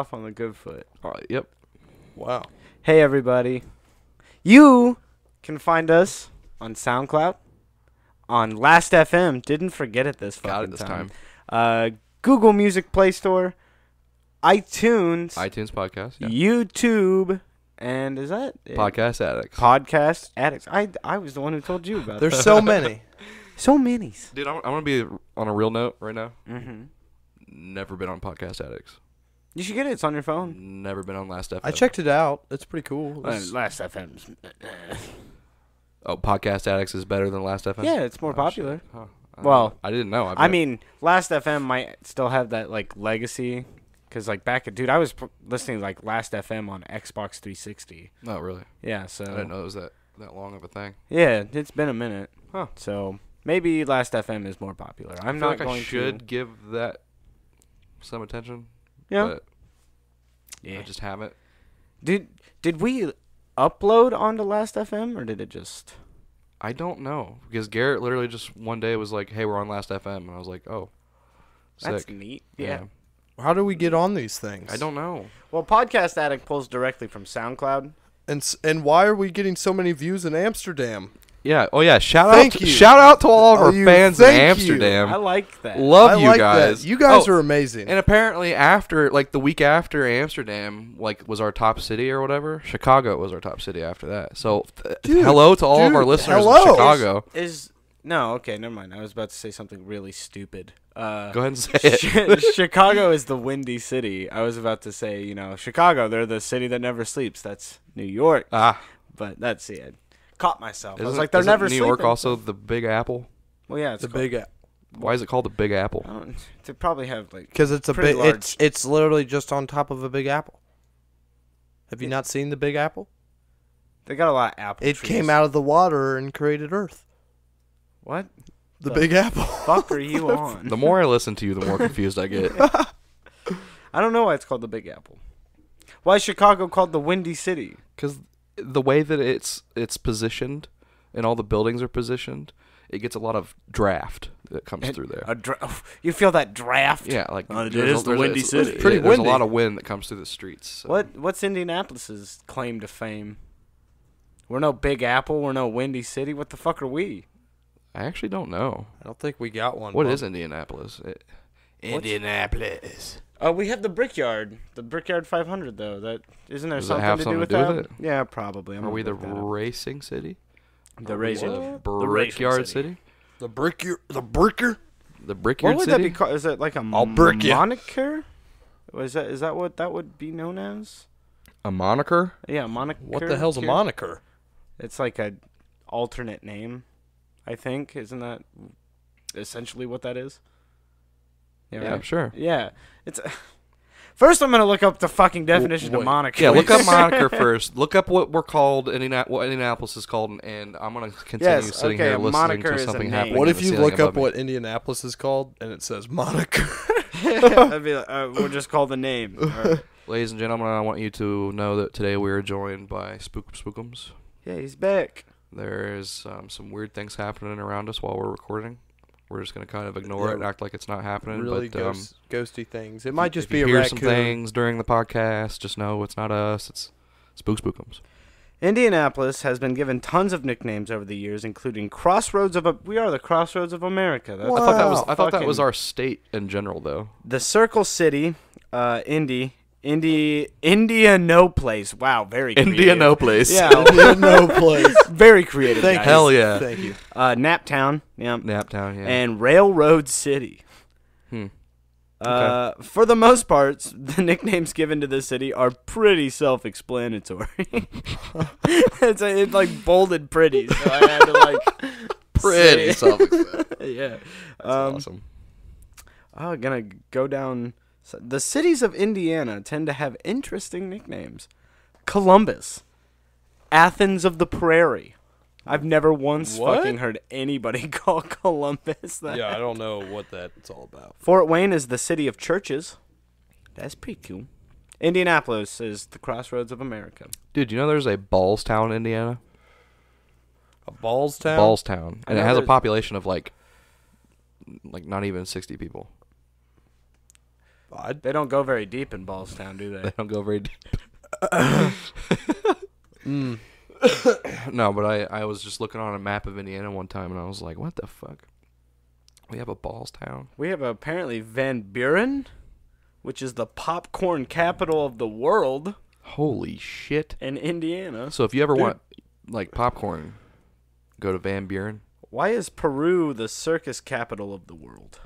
off on the good foot. Yep. Wow. Hey, everybody. You can find us on SoundCloud, on Last.fm. Didn't forget it this fucking Got it this time. Google Music Play Store, iTunes, podcast. Yeah. YouTube, and is that it? Podcast Addicts. Podcast Addicts. I was the one who told you about There's that. so many. So many. Dude, I'm going to be on a real note right now. Mm-hmm. Never been on Podcast Addicts. You should get it. It's on your phone. Never been on Last.fm. I checked it out. It's pretty cool. Last.fm's. Oh, Podcast Addicts is better than Last.fm? Yeah, it's more popular. Huh. Well, I didn't know. I mean, Last.fm might still have that like legacy, because like dude, I was listening to like Last.fm on Xbox 360. No, really. Yeah, so I didn't know it was that long of a thing. Yeah, it's been a minute. Huh. So maybe Last.fm is more popular. I'm I feel not like going I should give that some attention. Yeah. But Yeah. I just haven't. Did we upload onto Last.fm or did it just? I don't know, because Garrett literally just one day was like, "Hey, we're on Last.fm," and I was like, "Oh, sick." That's neat. Yeah. How do we get on these things? I don't know. Well, Podcast Addict pulls directly from SoundCloud. And why are we getting so many views in Amsterdam? Yeah. Oh yeah. Shout Thank you. out to all of our you. fans in Thank you. Amsterdam. I like that. Love I you like guys. That. You guys Oh, are amazing. And apparently after, like, the week after Amsterdam, like, was our top city or whatever, Chicago was our top city after that. So, hello to all of our listeners in Chicago. No, okay, never mind. I was about to say something really stupid. Go ahead and say it. Chicago is the windy city. I was about to say, Chicago, they're the city that never sleeps. That's New York. But that's it. Caught myself. I was like, they're never New sleeping. York also the Big Apple? Well, yeah, it's the Big Apple. Why is it called the Big Apple? They probably have like Because it's a pretty big. large. It's literally just on top of a big apple. Have you not seen the Big Apple? They got a lot of apple It trees. came out of the water and created Earth. What? The Big Apple. Fuck are you on? The more I listen to you, the more confused I get. I don't know why it's called the Big Apple. Why is Chicago called the Windy City? Because the way that it's positioned and all the buildings are positioned, it gets a lot of draft that comes through there. You feel that draft? Yeah, like it is the Windy City. It's pretty There's windy. a lot of wind that comes through the streets. So. What's Indianapolis's claim to fame? We're no Big Apple. We're no Windy City. What the fuck are we? I actually don't know. I don't think we got one. What is Indianapolis? Indianapolis. We have the Brickyard. The Brickyard 500, though. That isn't there Does it something have to something do with to do that? with it? Yeah, probably. Are we the racing city? The racing. The Brickyard City? The Bricker? The Bricker? The Brickyard What would City? that be called? Is it like a I'll brick ya. moniker? Is that what that would be known as? A moniker? Yeah, moniker. What the hell's a moniker? It's like a alternate name, I think. Isn't that essentially what that is? Yeah, right? I'm sure. Yeah, it's. First, I'm gonna look up the fucking definition of moniker. Yeah, look up moniker first. Look up what we're called, what Indianapolis is called, and I'm going to continue sitting here a listening moniker to is a something name. happening. What in if the you ceiling look up above me. what Indianapolis is called and it says moniker? I'd be like, we'll just call the name. Or, Ladies and gentlemen, I want you to know that today we are joined by Spookums. yeah, he's back. There's some weird things happening around us while we're recording. We're just going to kind of ignore it and act like it's not happening. Really but ghosty things. It might just if be you a hear raccoon. some things during the podcast, just know it's not us. It's Spookums. Indianapolis has been given tons of nicknames over the years, including Crossroads of. We are the Crossroads of America. That's I thought that was our state in general, though. the Circle City, Indianapolis. Wow, very creative. Indianapolis. Yeah, No place. very creative. Thank guys. Hell yeah. Thank you. Naptown, yeah, Naptown, yeah. and Railroad City. For the most part, the nicknames given to the city are pretty self-explanatory. it's like bolded pretty, so I had to like Pretty say- self-explanatory. yeah. That's awesome. Gonna go down. The cities of Indiana tend to have interesting nicknames. Columbus, Athens of the Prairie. I've never once fucking heard anybody call Columbus that. Yeah, I don't know what that's all about. Fort Wayne is the city of churches. That's pretty cool. Indianapolis is the crossroads of America. Dude, you know there's a Ballstown, Indiana? A Balls Town? Ballstown. And I it know has a there's- population of like not even 60 people. They don't go very deep in Ballstown, do They they? don't go very deep. No, but I was just looking on a map of Indiana one time, and I was like, what the fuck? We have a Balls Town? We have apparently Van Buren, which is the popcorn capital of the world Holy shit. in Indiana. So if you ever want, like, popcorn, go to Van Buren. Why is Peru the circus capital of the world?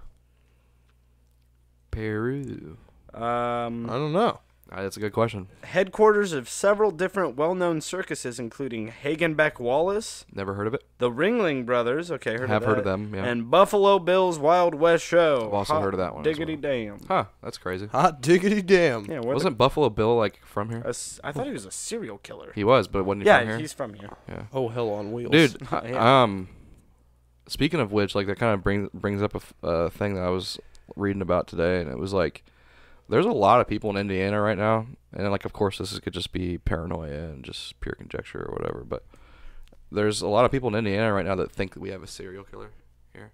Peru. I don't know. That's a good question. Headquarters of several different well-known circuses, including Hagenbeck Wallace, Never heard of it. the Ringling Brothers, heard of them, yeah. and Buffalo Bill's Wild West Show. I've also heard of that one as Diggity well. damn. Huh, that's crazy. Hot diggity damn. Yeah, Wasn't Buffalo Bill, like, from here? I thought he was a serial killer. He was, but wasn't he from here? He's from here. Yeah. Oh, hell on wheels. Dude, Yeah. Speaking of which, like, that kind of brings up a thing that I was reading about today, and it was like, there's a lot of people in Indiana right now, and like, of course, could just be paranoia and just pure conjecture or whatever, but there's a lot of people in Indiana right now that think that we have a serial killer here.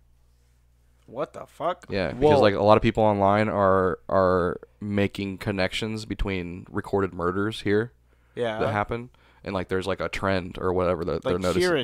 What the fuck? Yeah, because Whoa. like a lot of people online are making connections between recorded murders here Yeah. that happen, and like there's like a trend or whatever that they're Like noticing here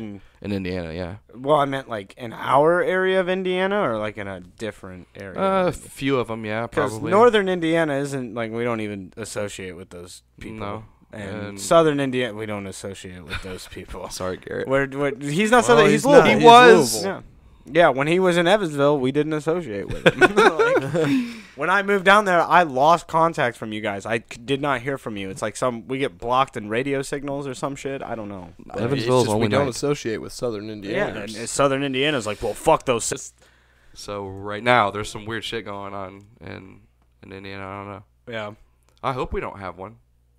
in Indiana. Yeah, well, I meant like in our area of Indiana or like in a different area? a few of them. Yeah, Because probably. northern Indiana isn't like we don't even associate with those people. No. And And- southern Indiana, we don't associate with those people. Sorry, Garrett. He's not southern. He's he's not. Louisville. He's He was. Louisville. Yeah, when he was in Evansville, we didn't associate with him. Like, when I moved down there, I lost contact from you guys. Did not hear from you. It's like we get blocked in radio signals or some shit. I don't know. But Evansville's it's just only we don't nice. associate with Southern Indiana. yeah, and southern Indiana's like, well, fuck those. So right now, there's some weird shit going on in Indiana. I don't know. Yeah. I hope we don't have one.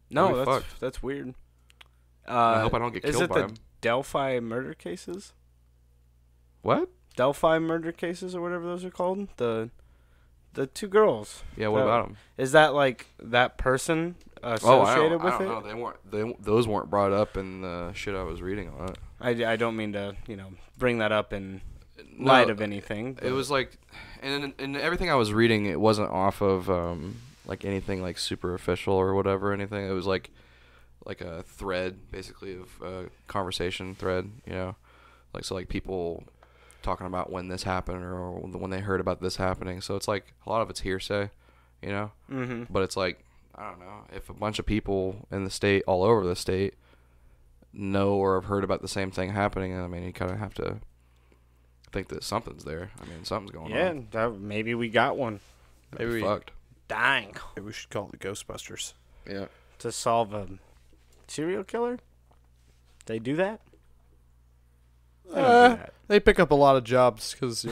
No, That'd be that's weird. I hope I don't get Is killed it by the them. Delphi murder cases? What? Delphi murder cases or whatever those are called? The two girls. Yeah, what about them? Is that like that person associated with I it? don't know. Those weren't brought up in the shit I was reading on it. I don't mean to, bring that up in No, light of anything. It was like, and everything I was reading, it wasn't off of like anything like super official or whatever. Anything. It was like a thread, basically, of a conversation thread. Like so, like people talking about when this happened or when they heard about this happening. So it's like a lot of it's hearsay, Mm-hmm. But it's like, I don't know, if a bunch of people in the state, all over the state, know or have heard about the same thing happening, I mean, you kind of have to think that something's there. I mean, something's going on. Yeah, maybe we got one. Maybe we fucked. Dang. Maybe we should call it the Ghostbusters. Yeah. To solve a serial killer? They do that? They don't do that. They pick up a lot of jobs because,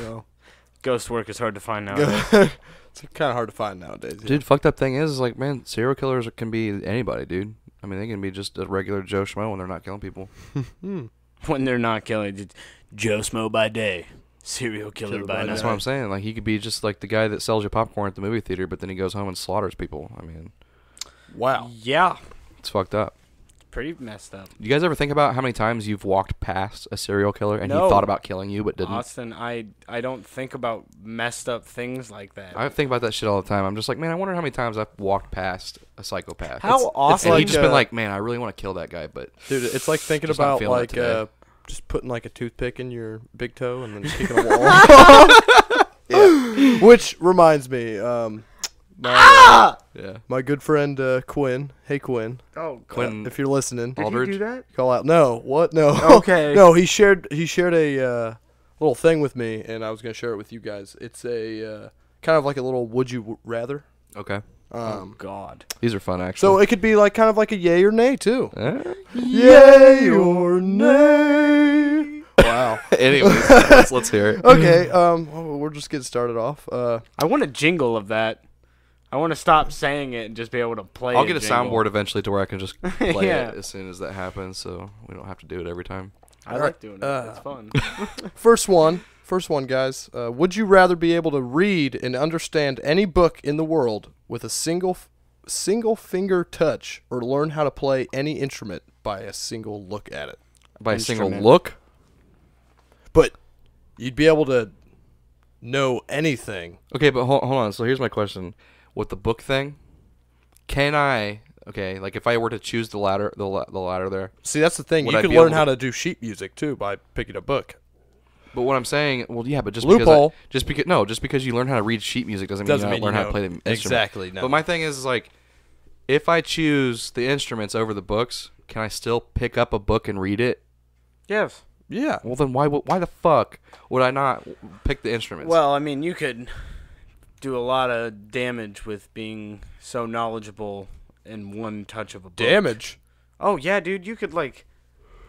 Ghost work is hard to find now. it's kind of hard to find nowadays. Dude, fucked up thing is, like, man, serial killers can be anybody, dude. I mean, they can be just a regular Joe Schmo when they're not killing people. When they're not killing, just Joe Smo by day, serial killer by night. That's what I'm saying. Like, he could be just like the guy that sells you popcorn at the movie theater, but then he goes home and slaughters people. I mean, Wow. Yeah, it's fucked up. pretty messed up. You guys ever think about how many times you've walked past a serial killer and No. he thought about killing you but didn't? Austin, I don't think about messed up things like that. I think about that shit all the time. I'm just like, man, I wonder how many times I've walked past a psychopath. How often? And like, he's just been like, man, I really want to kill that guy, but Dude, it's like thinking Just not about, feeling it like, today. just putting, like, a toothpick in your big toe and then kicking a wall. Yeah. Which reminds me, my good friend Quinn. Hey, Quinn. Oh, Quinn If you're listening, did Aldridge? you do that? call out. No, what? No. Okay. No, he shared a little thing with me, and I was gonna share it with you guys. It's a kind of like a little would you rather. okay. Oh God. These are fun, actually. So it could be like kind of like a yay or nay too. Yay or nay? Wow. Anyways, let's hear it. Okay. Well, we're just getting started off. I want a jingle of that. I want to stop saying it and just be able to play. I'll get a jingle. soundboard eventually to where I can just play Yeah. it as soon as that happens, so we don't have to do it every time. I like doing it. It's fun. First one, guys. Would you rather be able to read and understand any book in the world with a single finger touch, or learn how to play any instrument by a single look at it? By a single Instrument. look? But you'd be able to know anything. Okay, but hold on. So here's my question. with the book thing, can I? Okay, like if I were to choose the ladder, the ladder there. See, that's the thing. Would You I could be learn able how to do sheet music too by picking a book. But what I'm saying, well, yeah, but just Loophole. just because you learn how to read sheet music doesn't mean you learn how to play the instrument. Exactly. No. But my thing is like, if I choose the instruments over the books, can I still pick up a book and read it? Yes. Yeah. Well, then why the fuck would I not pick the instruments? Well, I mean, you could do a lot of damage with being so knowledgeable in one touch of a book. Damage. Oh yeah, dude, you could like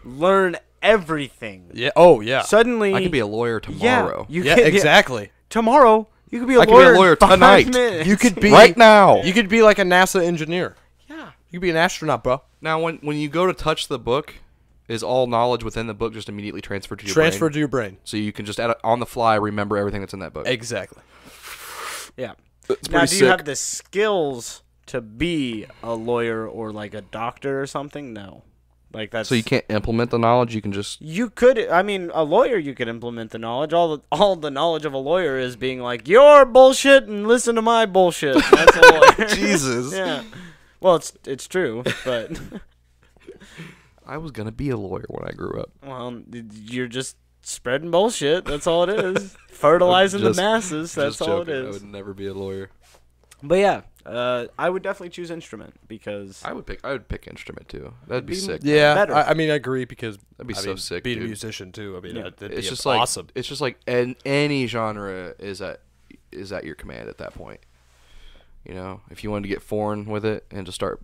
learn everything. Yeah. Oh yeah. Suddenly, I could be a lawyer tomorrow. Yeah, you Yeah. could, Exactly. tomorrow, you could be a I could lawyer. be a lawyer in 5 tonight. minutes. You could be right now. You could be like a NASA engineer. Yeah. You could be an astronaut, bro. Now, when you go to touch the book, is all knowledge within the book just immediately transferred to your Transferred brain? to your brain. So you can just on the fly remember everything that's in that book. Exactly. Yeah. It's Now, pretty do you have sick. the skills to be a lawyer or like a doctor or something? No. Like that's So you can't implement the knowledge. You can just You could. I mean, a lawyer, you could implement the knowledge. All the knowledge of a lawyer is being like, "You're bullshit," and listen to my bullshit. That's a lawyer. Jesus. Yeah. Well, it's true, but I was gonna be a lawyer when I grew up. well, you're just spreading bullshit. That's all it is. Fertilizing Just- the masses. That's Just all it joking. I is. would never be a lawyer. But yeah, I would definitely choose instrument because I would pick instrument too. That'd be be- sick. Yeah. Better. I mean, I agree because That'd be I so mean, sick, being dude. a musician too. I mean, Yeah. that'd It's be just awesome. like it's just like any genre is at your command at that point. You know, if you wanted to get foreign with it and just start,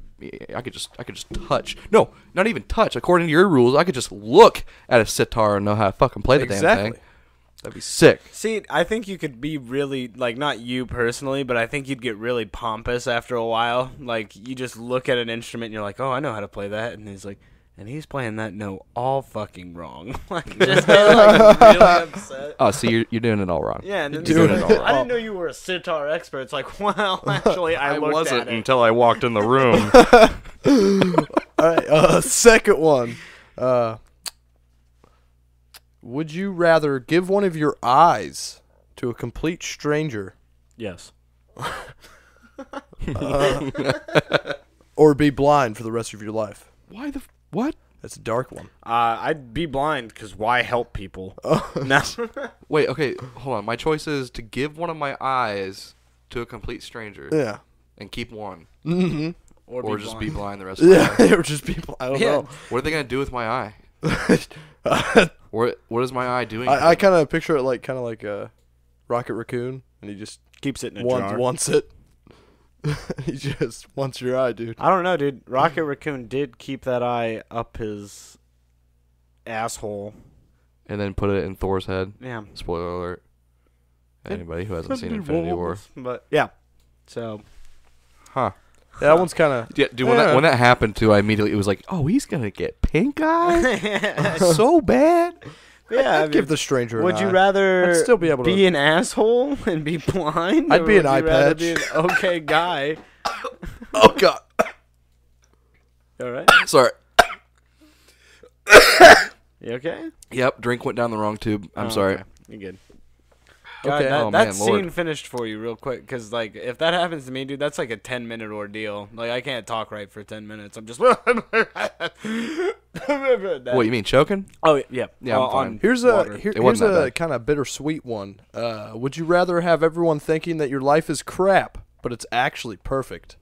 I could just touch. No, not even touch. According to your rules, I could just look at a sitar and know how to fucking play the damn Exactly. thing. That'd be sick. See, I think you could be really, like, not you personally, but I think you'd get really pompous after a while. Like, you just look at an instrument and you're like, oh, I know how to play that. And he's like, and he's playing that note all fucking wrong. Like, just get, like, really upset. Oh, see, you're doing it all wrong. Yeah, and then You're doing he's it like, all I didn't know you were a sitar expert. It's like, well, actually, I looked at it. until I walked in the room. All right. Second one. Would you rather give one of your eyes to a complete stranger Yes. or be blind for the rest of your life? Why what? That's a dark one. I'd be blind because why help people? No. Wait, okay, hold on. My choice is to give one of my eyes to a complete stranger Yeah. and keep one, Mm-hmm. Or just be blind the rest of my Yeah. life. Or just people. I don't Yeah. know. What are they gonna do with my eye? What is my eye doing? I kind of picture it like a Rocket Raccoon, and he just Keeps it in a jar. wants it. He just wants your eye, dude. I don't know, dude. Rocket Raccoon did keep that eye up his asshole. And then put it in Thor's head. Yeah. Spoiler alert. Anybody who hasn't seen Infinity War. But yeah. So Huh. Yeah, that one's kind of. Yeah, dude, when that happened too, I immediately, it was like, oh, he's going to get pink eye? So bad? yeah, I'd give the stranger an would you eye. rather I'd still be able to. be an asshole and be blind? I'd or be an would eye you rather patch. Be an okay guy. Oh, God. All right. Sorry. You okay? Yep, drink went down the wrong tube. I'm Oh, sorry. okay. You're good. Okay. God, Oh, that man, scene Lord. finished for you real quick, because, like, if that happens to me, dude, that's like a 10-minute ordeal. Like, I can't talk right for 10 minutes. I'm just... What, you mean choking? Oh, yeah. Yeah, I'm fine. on Here's water. a It here's wasn't that a bad. kind of bittersweet one. Would you rather have everyone thinking that your life is crap, but it's actually perfect,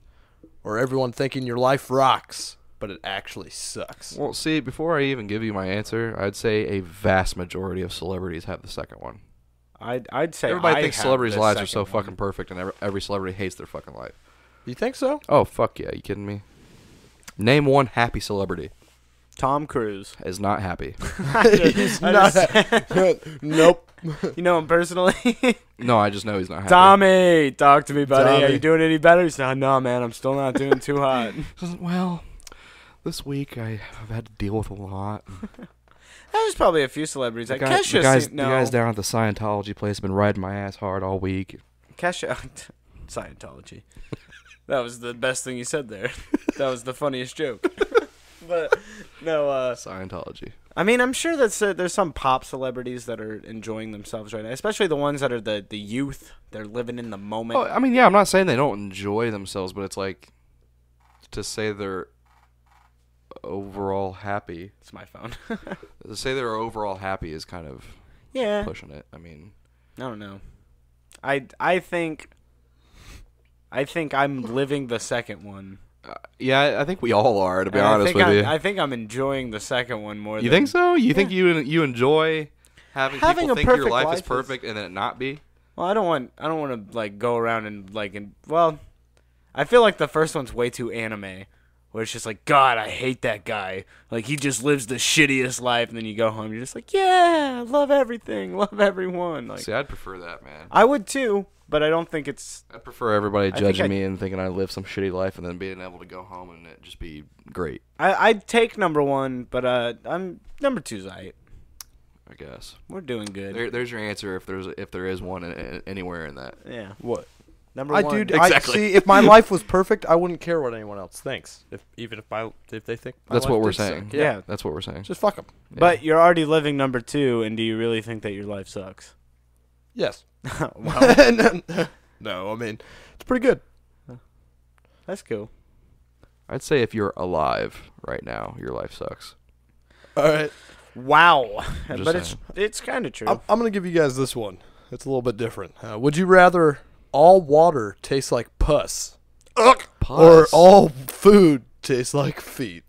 or everyone thinking your life rocks, but it actually sucks? Well, see, before I even give you my answer, I'd say a vast majority of celebrities have the second one. I'd say Everybody I thinks have celebrities' the lives are so second one. fucking perfect, and every celebrity hates their fucking life. You think so? Oh, fuck yeah. You kidding me? Name one happy celebrity. Tom Cruise. Is not happy. He's not. Nope. You know him personally? No, I just know he's not happy. Tommy, talk to me, buddy. Are Tommy. you doing any better? He's not. No, man, I'm still not doing too hot. Well, this week I've had to deal with a lot. There's probably a few celebrities. The Like guy- Kesha. the guys no. the guys down at the Scientology place have been riding my ass hard all week. Kesha. Scientology. That was the best thing you said there. That was the funniest joke. But no. Scientology. I mean, I'm sure there's some pop celebrities that are enjoying themselves right now, especially the ones that are the youth. They're living in the moment. Oh, I mean, yeah, I'm not saying they don't enjoy themselves, but it's like to say they're overall happy. It's my phone. To say they're overall happy is kind of pushing it. I mean, I don't know. I think I'm living the second one. yeah, I think we all are, to be honest with you. I think I'm enjoying the second one more. You think so? You think you enjoy having people a think your perfect life is life perfect and then it not be? Well, I don't want to like go around and well, I feel like the first one's way too anime, where it's just like, God, I hate that guy. Like, he just lives the shittiest life, and then you go home, you're just like, yeah, love everything, love everyone. Like, see, I'd prefer that, man. I would too, but I don't think it's... I prefer everybody judging me and thinking I live some shitty life and then being able to go home and it just be great. I'd take number one, but I'm number two's aight. I guess. We're doing good. There's your answer if there is one anywhere in that. Yeah. What? Number one. Dude, exactly. See, if my life was perfect, I wouldn't care what anyone else thinks. If they think my That's life what we're is saying. sick. Yeah. That's what we're saying. Just fuck them. But you're already living number two, and do you really think that your life sucks? Yes. Well, No, I mean, it's pretty good. that's cool. I'd say if you're alive right now, your life sucks. All right. Wow. I'm But just it's kind of true. I'm going to give you guys this one. It's a little bit different. Would you rather all water taste like pus, Ugh. or all food taste like feet?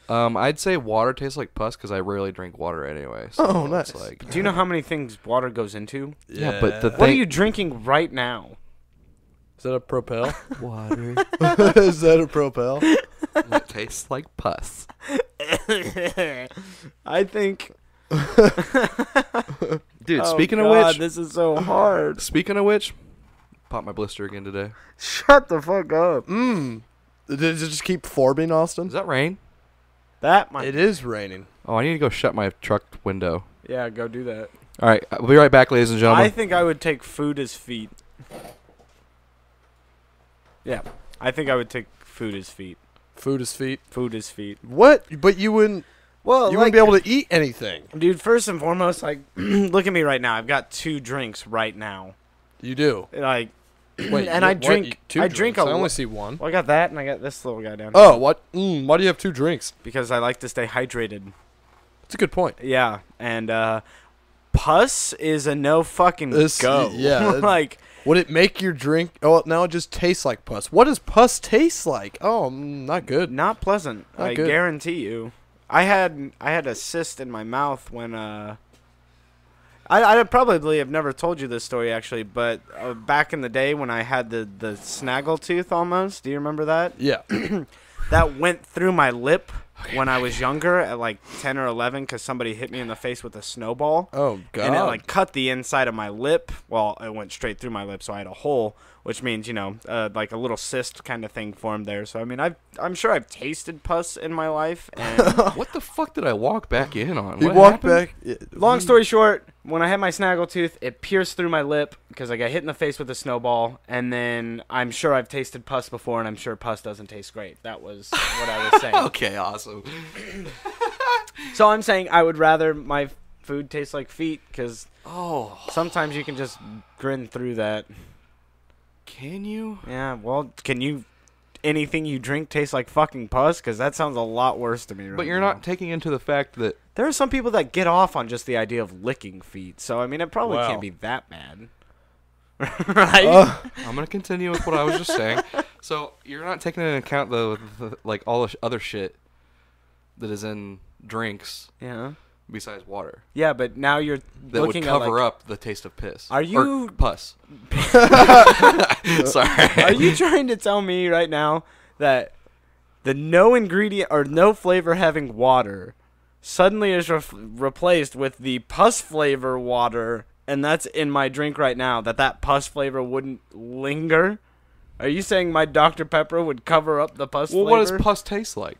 I'd say water tastes like pus because I rarely drink water anyway. So Oh, it's nice. like, Do you know how many things water goes into? Yeah, but the What are thing- you drinking right now? Is that a Propel? water Is that a Propel? it tastes like pus. I think... Dude, Oh, speaking God, of which, this is so hard. speaking of which, pop my blister again today. Shut the fuck up. Did it just keep forming, Austin? Is that rain? That might... It is raining. Oh, I need to go shut my truck window. Yeah, go do that. All right, we'll be right back, ladies and gentlemen. I think I would take food as feet. Yeah, I think I would take food as feet. Food is feet. Food as feet. What? But you wouldn't. Well, You wouldn't be able to eat anything. Dude, first and foremost, like, look at me right now. I've got 2 drinks right now. You do. Like, Wait, and I what? drink. Two I drink drinks? a I only lot. see one. Well, I got that, and I got this little guy down. Oh, what? Why do you have 2 drinks? Because I like to stay hydrated. That's a good point. Yeah, and pus is a no fucking go. Yeah. Like, Would it make your drink? Oh, now it just tastes like pus. What does pus taste like? Oh, not good. not pleasant. Not I good. guarantee you. I had a cyst in my mouth when I probably have never told you this story actually, but back in the day when I had the snaggletooth almost. Do you remember that? Yeah. That went through my lip when I was younger at like 10 or 11 because somebody hit me in the face with a snowball. Oh God. And it like cut the inside of my lip. Well, it went straight through my lip, so I had a hole, which means like a little cyst kind of thing formed there. So I mean, I'm sure I've tasted pus in my life. And What the fuck did I walk back in on? You What walked happened? back. long story short, when I had my snaggletooth, it pierced through my lip because I got hit in the face with a snowball. And then I'm sure I've tasted pus before, and I'm sure pus doesn't taste great. That was what I was saying. Okay, awesome. So I'm saying I would rather my food taste like feet because Oh, sometimes you can just grin through that. can you? Yeah, well, can you... Anything you drink taste like fucking pus? Because that sounds a lot worse to me right But you're now. not taking into the fact that There are some people that get off on just the idea of licking feet. So, I mean, it probably Wow. can't be that bad. Right? I'm gonna continue with what I was just saying. So you're not taking into account the like all the other shit that is in drinks Yeah. besides water Yeah, but now you're that would looking cover at, like, up the taste of piss. Are Or you- pus? Sorry. Are you trying to tell me right now that the no ingredient or no flavor having water suddenly is replaced with the pus flavor water, and that's in my drink right now, that pus flavor wouldn't linger? Are you saying my Dr. Pepper would cover up the pus Well, flavor? what does pus taste like?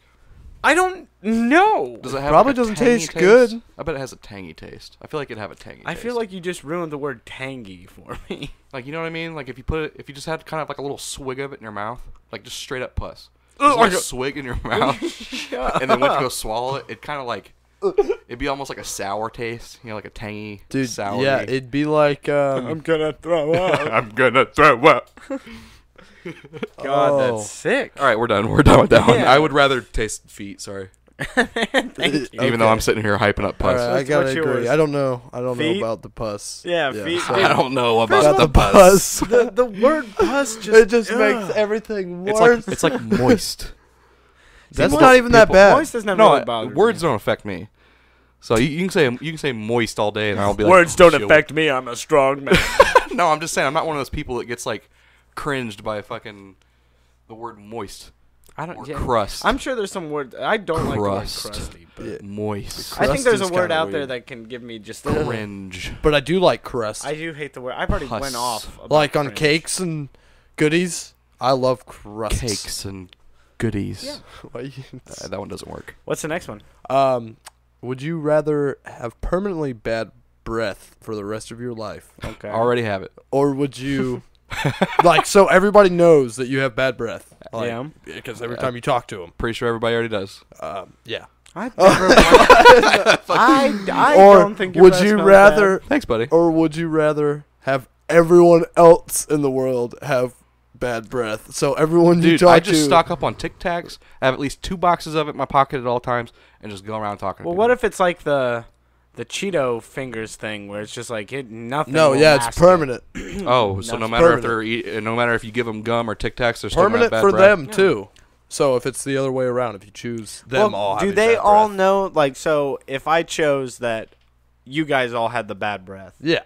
I don't know. Does it have Probably like, a doesn't tangy taste taste? good. I bet it has a tangy taste. I feel like it'd have a tangy I taste. feel like you just ruined the word tangy for me. Like, you know what I mean? Like if you just had kind of like a little swig of it in your mouth, like just straight up pus. like a swig in your mouth, and then when you go swallow it, it kind of like it'd be almost like a sour taste, like a tangy, sour. Yeah, it'd be like I'm gonna throw up. I'm gonna throw up. God, that's sick. All right, we're done. We're done with that one. Yeah. I would rather taste feet. Sorry. Thank you. Even though I'm sitting here hyping up pus. All right, I What's gotta yours? agree. I don't know Feet? about the pus. Yeah, feet. so- I don't know First about of the all, pus. the word pus just It just makes everything worse. It's like moist. That's People- not even that people- bad. Moist doesn't have No, really bothered words me. don't affect me. So you can say moist all day, and I'll be like, Words don't "Shit." affect me. I'm a strong man. No, I'm just saying I'm not one of those people that gets like cringed by fucking the word moist I don't. or Yeah. crust. I'm sure there's some word. I don't like the word Crust. crusty, but Yeah. moist. I think Crust there's a is word kinda out there weird. that can give me just. Cringe. But I do like crust. I do hate the word. I've already Pus. went off. About Like on cringe. cakes and goodies. I love crust. Cakes and goodies. Yeah. Why you- That one doesn't work. What's the next one? Would you rather have permanently bad breath for the rest of your life, Okay. Already have it. or would you like so everybody knows that you have bad breath? Like, Yeah. because every time you talk to them. Pretty sure everybody already does. Yeah. I've never. I Or don't think your would breath you smells rather, Thanks, buddy. or would you rather have everyone else in the world have bad breath? So everyone you Dude, talk I just to. stock up on Tic Tacs. I have at least 2 boxes of it in my pocket at all times, and just go around talking. Well, to what people. if it's like the Cheeto fingers thing, where it's just like nothing? No, will yeah, it's last permanent. Oh, so No, no it's matter permanent. if no matter if you give them gum or Tic Tacs, they're still gonna have Permanent bad for breath. them too. So if it's the other way around, if you choose them all, do having they bad all breath. know? Like, so if I chose that, you guys all had the bad breath. Yeah.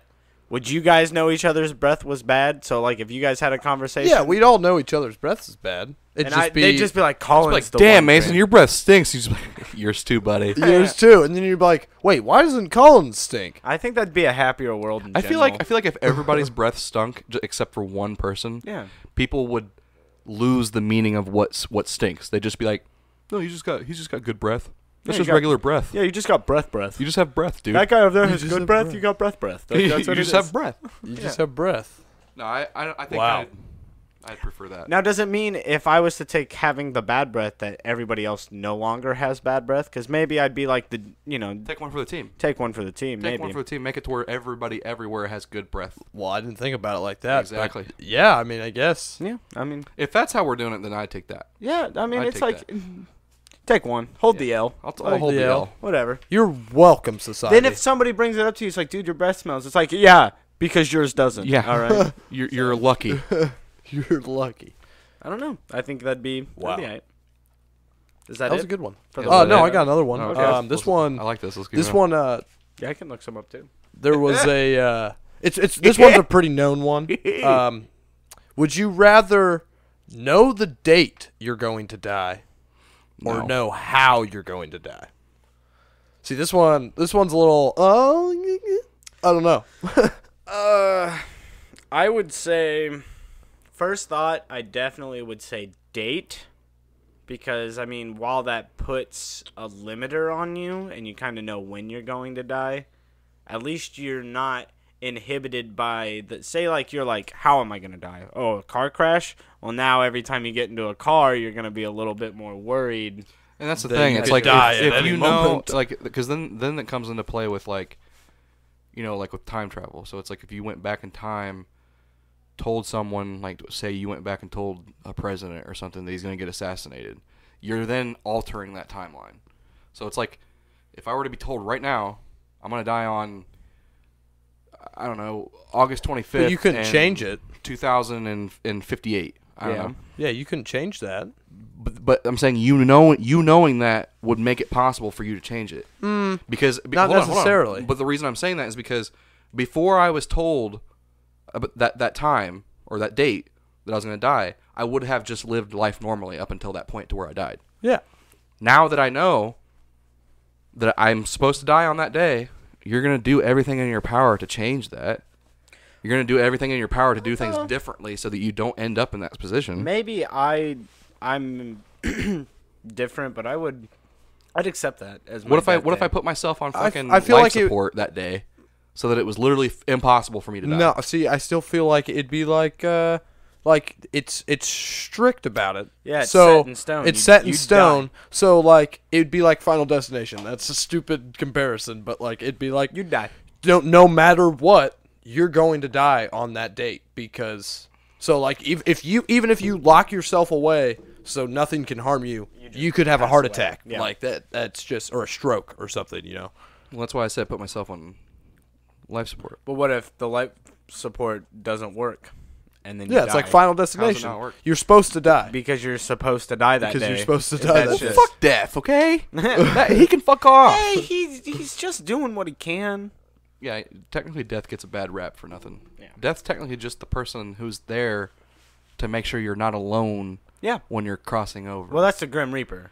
Would you guys know each other's breath was bad? So, like, if you guys had a conversation, Yeah, we'd all know each other's breath is bad. It'd and they'd just be like, Colin's Like, the damn, one Mason, thing." your breath stinks. He's like, yours too, buddy. yours too, and then you'd be like, wait, why doesn't Colin stink? I think that'd be a happier world. In I feel like general. if everybody's breath stunk except for one person, yeah. people would lose the meaning of what stinks. They'd just be like, no, he's just got good breath. That's Yeah, you just got- regular breath. Yeah, you just got breath. You just have breath, dude. That guy over there has just good have breath. breath. You got breath. you That's what just it is. have breath. You just have breath. No, I think Wow. I'd prefer that. Now, does it mean if I was to take having the bad breath that everybody else no longer has bad breath? Because maybe I'd be like Take one for the team. take one for the team. Take maybe. one for the team. Make it to where everybody everywhere has good breath. Well, I didn't think about it like that. but Exactly. yeah, I mean, I guess. Yeah, I mean, If that's how we're doing it, then I'd take that. yeah, I mean, I'd it's take like take one, hold the L, I'll Like, hold the the L. L. whatever. You're welcome, society. Then if somebody brings it up to you, it's like, dude, your breath smells. It's like, yeah, because yours doesn't. Yeah. all right. You're lucky. You're lucky. I don't know. I think that'd be Wow. That'd be all right. Is that That was it? a good one. For Yeah, the- was No, that I it? got another one. Oh, okay. This one. I like this. Let's keep This going. one. Yeah, I can look some up too. There was a. It's this one's a pretty known one. Would you rather know the date you're going to die, or No. know how you're going to die? See, this one's a little. I don't know. I would say, first thought, I definitely would say date. Because, I mean, while that puts a limiter on you and you kind of know when you're going to die, at least you're not inhibited by the. Say, like, you're like, how am I going to die? Oh, a car crash? Well, now every time you get into a car, you're going to be a little bit more worried. And that's the Then thing. you It's could like die if at any you know, moment. like, because then it comes into play with like, like with time travel. So it's like if you went back in time, told someone, like, say you went back and told a president or something that he's going to get assassinated, you're then altering that timeline. So it's like if I were to be told right now I'm going to die on, I don't know, August 25th. But you couldn't change it. 2058. I don't Yeah. know. Yeah, you couldn't change that. But I'm saying you knowing that would make it possible for you to change it. Because Not hold on. necessarily. But the reason I'm saying that is because before I was told about that time or that date that I was going to die, I would have just lived life normally up until that point to where I died. Yeah. Now that I know that I'm supposed to die on that day, you're going to do everything in your power to change that. You're going to do everything in your power to do things differently so that you don't end up in that position. Maybe I'm different, but I'd accept that as my What if death I day. put myself on fucking I feel life like it- support that day, so that it was literally impossible for me to die? No, see, I still feel like it'd be like like it's strict about it. Yeah, it's so set in stone. It's set in You'd stone. die. So like it'd be like Final Destination. That's a stupid comparison, but like it'd be like You'd die. no matter what, you're going to die on that date because so like if you lock yourself away so nothing can harm you, you could have a heart away. attack Yeah. like that. That's just or a stroke or something, Well, that's why I said put myself on life support. But what if the life support doesn't work, and then you Yeah, it's die? like Final Destination. not work? You're supposed to die Because you're supposed to die that because day. you're supposed to If die. that's That just- day. Fuck death, okay? He can fuck off. Hey, he's just doing what he can. Yeah, technically death gets a bad rap for nothing. Yeah. Death's technically just the person who's there to make sure you're not alone Yeah. when you're crossing over. Well, that's the Grim Reaper,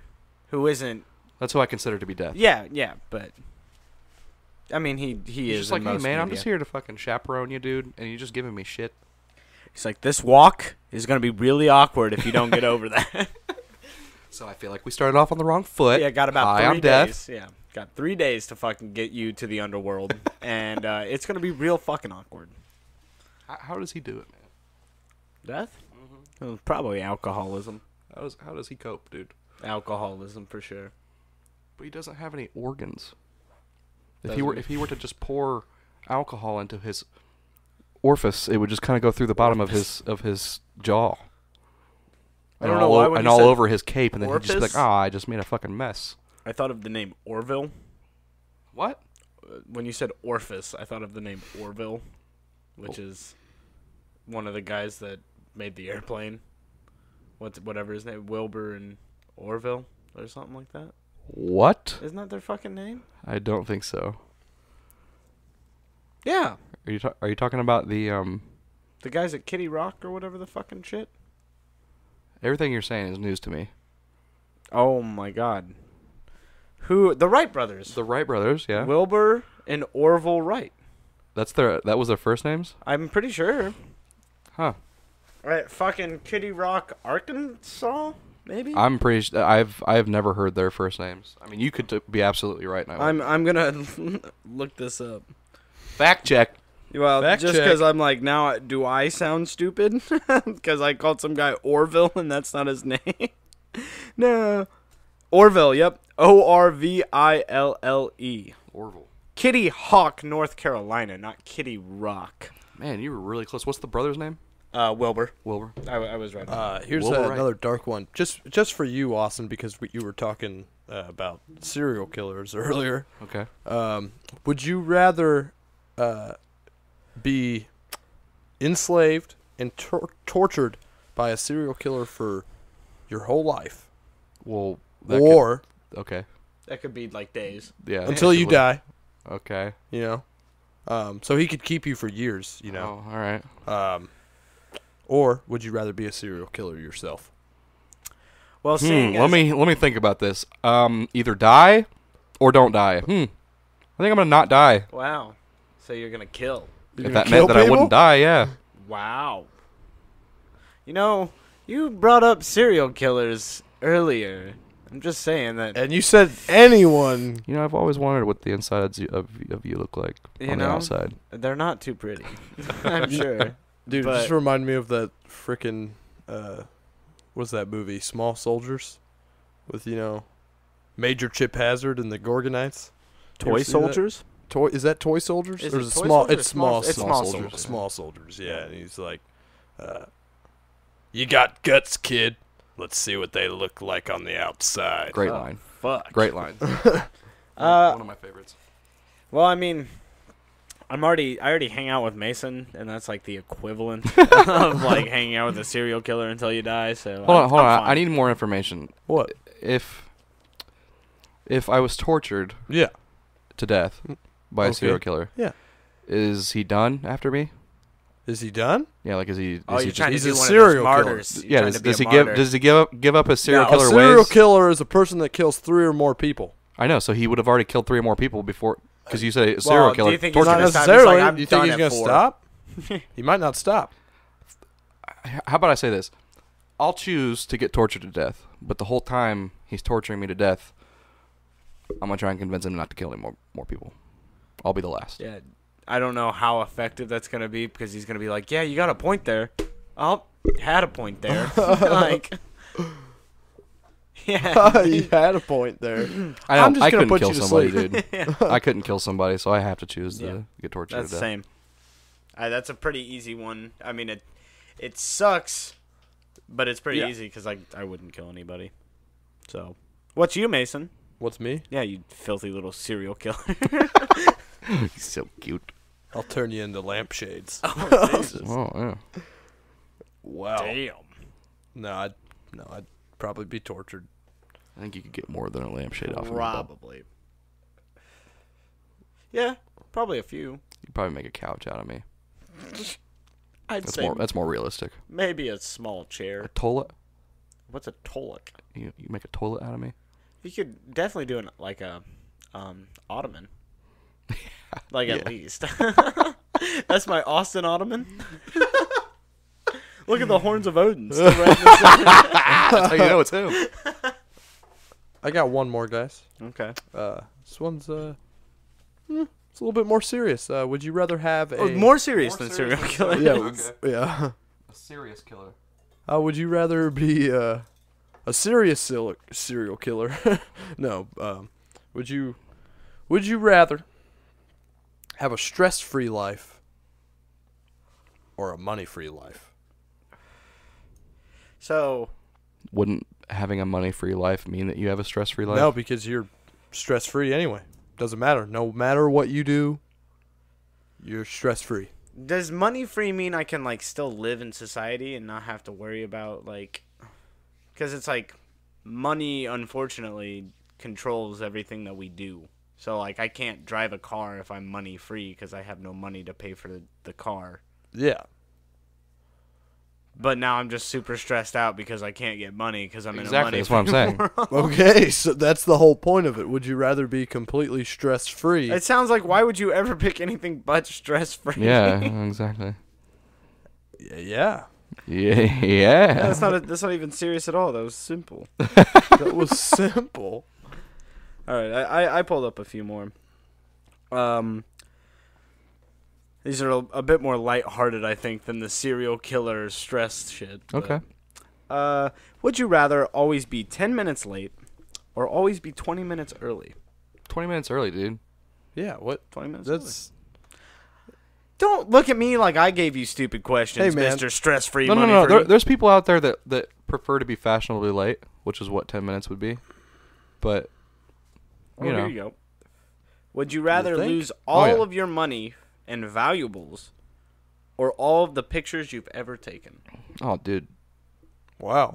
who isn't. That's who I consider to be death. Yeah, but I mean, he He's is just like, in hey most man, I'm media. just here to fucking chaperone you, dude, and you're just giving me shit. He's like, this walk is gonna be really awkward if you don't get over that. So I feel like we started off on the wrong foot. Yeah, got about Hi, 3 I'm death. days. Yeah, got 3 days to fucking get you to the underworld, and it's gonna be real fucking awkward. How does he do it, man? Death? Probably alcoholism. How does he cope, dude? Alcoholism for sure. But he doesn't have any organs. Doesn't If he were to just pour alcohol into his orifice, it would just kind of go through the bottom of his jaw. I don't know why when and you all said over his cape, and then he'd just be like, orifice? I just made a fucking mess. I thought of the name Orville. What? When you said orifice, I thought of the name Orville, which is one of the guys that made the airplane. Whatever his name, Wilbur and Orville or something like that. What? Isn't that their fucking name? I don't think so. Yeah, Are you talking about the the guys at Kitty Rock or whatever the fucking shit. Everything you're saying is news to me. Oh my god. Who? The Wright brothers. The Wright brothers, yeah. Wilbur and Orville Wright. That was their first names? I'm pretty sure. Huh. Right, fucking Kitty Rock, Arkansas, maybe. I'm pretty I've never heard their first names. I mean, you could be absolutely right now. I'm gonna look this up. Fact check. Well, Fact just check. because I'm like, now, do I sound stupid? Because I called some guy Orville, and that's not his name. No. Orville, yep. Orville. Orville. Kitty Hawk, North Carolina, not Kitty Rock. Man, you were really close. What's the brother's name? Wilbur. Wilbur. I was right. Here's Wilbur Wright. another dark one, just for you, Austin, because you were talking about serial killers earlier. Okay. Would you rather be enslaved and tortured by a serial killer for your whole life, Well, okay. That could be like days. Yeah. until you die? Okay. So he could keep you for years. Oh, all right. Or would you rather be a serial killer yourself? Well, seeing Let me think about this. Either die or don't die. I think I'm gonna not die. Wow. So you're gonna kill. You're If gonna that meant kill that I people? wouldn't die, yeah. Wow. You brought up serial killers earlier. I'm just saying that. And you said anyone. You know, I've always wondered what the insides of you look like on the outside. They're not too pretty. I'm sure. Dude, But- just remind me of that frickin' what's that movie? Small Soldiers, with Major Chip Hazard and the Gorgonites. You ever Toy see soldiers? Is that Toy Soldiers? Is or it is it Toy small? Soldiers or It's small. It's Small Soldiers. Small Soldiers. Yeah, and he's like, "You got guts, kid. Let's see what they look like on the outside." Great Oh, line. Fuck. Great line. Uh, One of my favorites. Well, I mean, I already hang out with Mason, and that's like the equivalent of like hanging out with a serial killer until you die. So Hold on. I'm I fine. need more information. What? If I was tortured Yeah. to death by a Okay. serial killer, Yeah. is he done after me? Is he done? Yeah, like is he? Oh, is he you're trying to he's do a one of serial those killer. martyrs. You're yeah. trying to be Does a he martyr. give up his serial Now, killer a serial ways? killer is a person that kills 3 or more people. I know. So he would have already killed 3 or more people before, because you said a serial Well, killer. do you think tortured he's Not gonna him. stop? He's necessarily. like, I'm you think done he's at gonna 4. stop? He might not stop. How about I say this? I'll choose to get tortured to death, but the whole time he's torturing me to death, I'm gonna try and convince him not to kill any more people. I'll be the last. Yeah, I don't know how effective that's gonna be because he's gonna be like, "Yeah, you got a point there. Had a point there. Like, yeah. You had a point there. I just gonna couldn't put kill you to somebody, sleep. dude. I couldn't kill somebody, so I have to choose to get tortured That's to the death. same. That's a pretty easy one. I mean, it sucks, but it's pretty easy because I wouldn't kill anybody. So, what's you, Mason? What's me? Yeah, you filthy little serial killer. He's so cute. I'll turn you into lampshades. Oh, Jesus. Oh yeah. Wow. Damn. No, I'd probably be tortured. I think you could get more than a lampshade off of me. Probably. Yeah, probably a few. You'd probably make a couch out of me. I'd That's say more realistic. maybe a small A chair. toilet? What's a toilet? You make a toilet out of me? You could definitely do like a ottoman. Like at least. That's my Austin ottoman. Look at the horns of Odin. Still right in the center. That's how you know it's him. I got one more, guys. Okay. This one's it's a little bit more serious. Would you rather have a More serious than serial killer. yeah, yeah. A serious killer. Would you rather be a serious serial killer? No. Would you rather have a stress-free life or a money-free life? So, Wouldn't having a money-free life mean that you have a stress-free life? No, because you're stress-free anyway. Doesn't matter. No matter what you do, you're stress-free. does money free mean I can like still live in society and not have to worry about like, because it's like money unfortunately controls everything that we do. So like I can't drive a car if I'm money free because I have no money to pay for the car. Yeah. But now I'm just super stressed out because I can't get money because I'm Exactly, in a that's what I'm saying. world. Okay, so that's the whole point of it. Would you rather be completely stress-free? It sounds like why would you ever pick anything but stress free? Yeah, exactly. Yeah. Yeah. That's not even serious at all. That was simple. That was simple. All right, I pulled up a few more. These are a bit more lighthearted, I think, than the serial killer stress shit. Okay. Would you rather always be 10 minutes late or always be 20 minutes early? 20 minutes early, dude. Yeah, what? 20 minutes That's Don't look at me like I gave you stupid questions, Hey, man. Mr. Stress-Free No, money no, no. free. There's people out there that prefer to be fashionably late, which is what 10 minutes would be. But, Oh, you know. here you go. Would you rather think? lose all yeah. of your money and valuables or all of the pictures you've ever taken? Oh, dude. wow.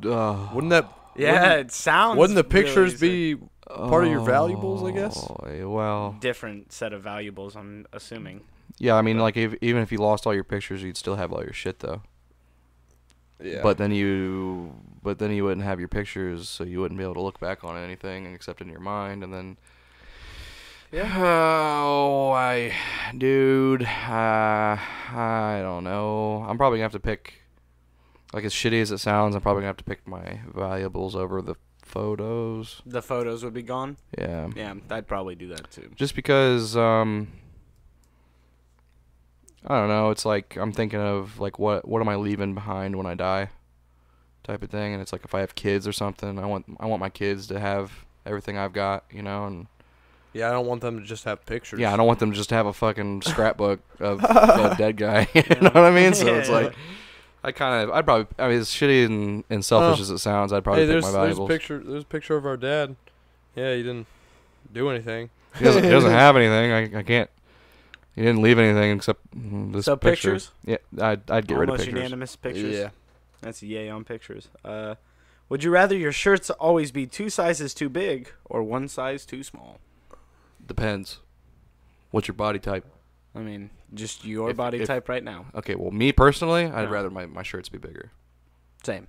Wouldn't that? Yeah, it sounds Wouldn't the really pictures sick. be part of your valuables? I guess. Oh, well. Different set of valuables, I'm assuming. Yeah, I mean, like, even if you lost all your pictures, you'd still have all your shit, though. Yeah. But then you wouldn't have your pictures, so you wouldn't be able to look back on anything except in your mind, and then. Yeah. Oh, I don't know. I'm probably gonna have to pick. Like, as shitty as it sounds, I'm probably gonna have to pick my valuables over the photos. The photos would be gone? Yeah. Yeah, I'd probably do that too. Just because, I don't know. It's like I'm thinking of like what am I leaving behind when I die, type of thing. And it's like if I have kids or something, I want my kids to have everything I've got, you know. And Yeah, I don't want them to just have pictures. yeah, I don't want them to just have a fucking scrapbook of a dead guy. You know what I mean? So it's like I'd probably, I mean, as shitty and selfish as it sounds, I'd probably pick my valuables. There's a picture of our dad. Yeah, he didn't do anything. He doesn't have anything. I can't. He didn't leave anything except this So picture. pictures? Yeah, I'd get rid of Almost pictures. unanimous pictures. Yeah. That's a yay on pictures. Would you rather your shirts always be 2 sizes too big or 1 size too small? Depends. What's your body type? I mean, just your If- body if- type right now. Okay, well, me personally, I'd No. rather my shirts be bigger. Same.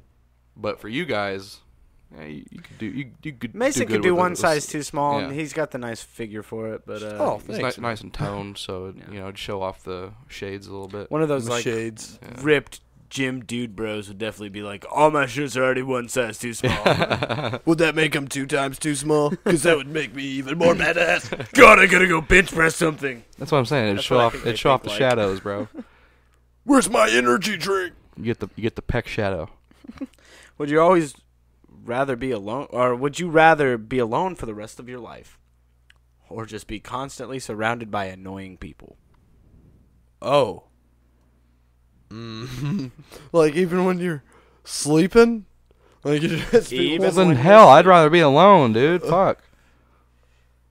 But for you guys, yeah, you could do you could Mason do could good do with 1 it. size too small, yeah. and he's got the nice figure for it. But Oh, It's thanks, man. nice and toned, so Yeah. you know, it'd show off the shades a little bit. one of those The like shades. Yeah. ripped gym dude bros would definitely be like, all my shirts are already 1 size too small. Would that make them 2 times too small? Because that would make me even more badass. God, I gotta go bench press something. That's what I'm saying. It'd That's show what I off. think It'd they show off think the like. shadows, bro. Where's my energy drink? You get the peck shadow. Would you always rather be alone, or would you rather be alone for the rest of your life, or just be constantly surrounded by annoying people? Oh. Like even when you're sleeping, like you just Even Well, then when hell, you're I'd rather be alone, dude. Fuck.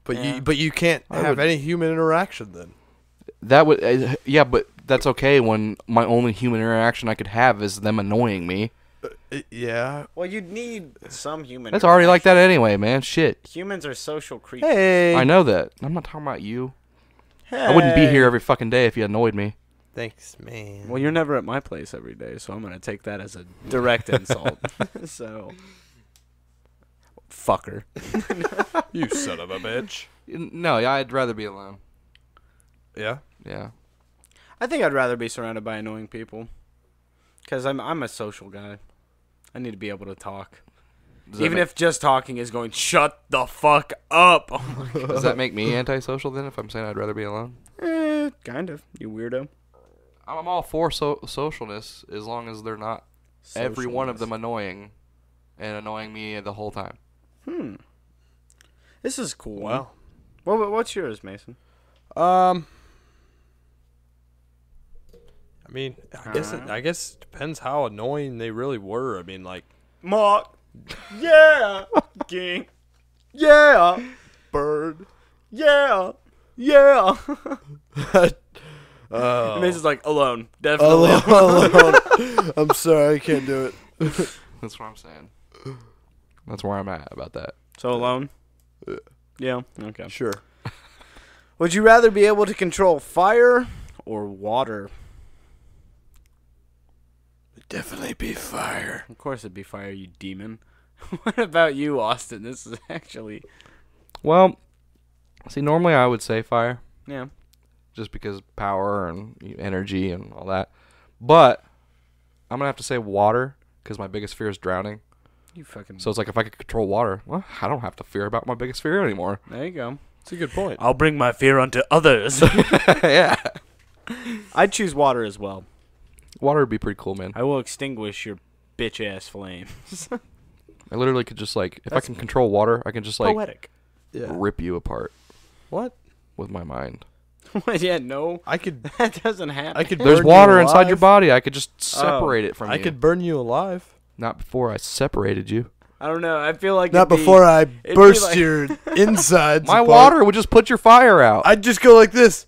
But Yeah. you can't I have would- any human interaction then. That would, yeah, but that's okay when my only human interaction I could have is them annoying me. Yeah. Well, you'd need some human. That's already like interaction. that anyway, man. Shit. Humans are social creatures. Hey. I know that. I'm not talking about you. I wouldn't be here every fucking day if you annoyed me. Thanks, man. Well, you're never at my place every day, so I'm gonna take that as a direct insult. So, fucker. You son of a bitch. No, yeah, I'd rather be alone. Yeah. Yeah. I think I'd rather be surrounded by annoying people, because I'm a social guy. I need to be able to talk, even if just talking is going. Shut the fuck up. Oh my Does that make me antisocial then? If I'm saying I'd rather be alone? Kind of. You weirdo. I'm all for socialness as long as they're not every one of them annoying and annoying me the whole time. This is cool. Wow. What's yours, Mason? I mean, I guess it depends how annoying they really were. I mean, like, Mark. Yeah. King. Yeah. Bird. Yeah. Yeah. And Mason's like, alone. Definitely. alone. I'm sorry, I can't do it. That's what I'm saying. That's where I'm at about that. So alone? Yeah. Okay. Sure. Would you rather be able to control fire or water? Definitely be fire. Of course it'd be fire, you demon. What about you, Austin? This is actually... Well, see, normally I would say fire. Yeah. Just because power and energy and all that. But I'm going to have to say water because my biggest fear is drowning. You fucking... So it's like if I could control water, well, I don't have to fear about my biggest fear anymore. There you go. That's a good point. I'll bring my fear unto others. Yeah. I'd choose water as well. Water would be pretty cool, man. I will extinguish your bitch-ass flames. I literally could just like, if I That's can control water, I can just like Poetic. Yeah. rip you apart What? with my mind. Yeah, no. I could. That doesn't happen. I could. There's burn water you inside your alive. body. I could just separate it from I you. could burn you alive. Not before I separated you. I don't know. I feel like Not it'd be- before I be burst like- your insides. My apart. water would just put your fire out. I'd just go like this.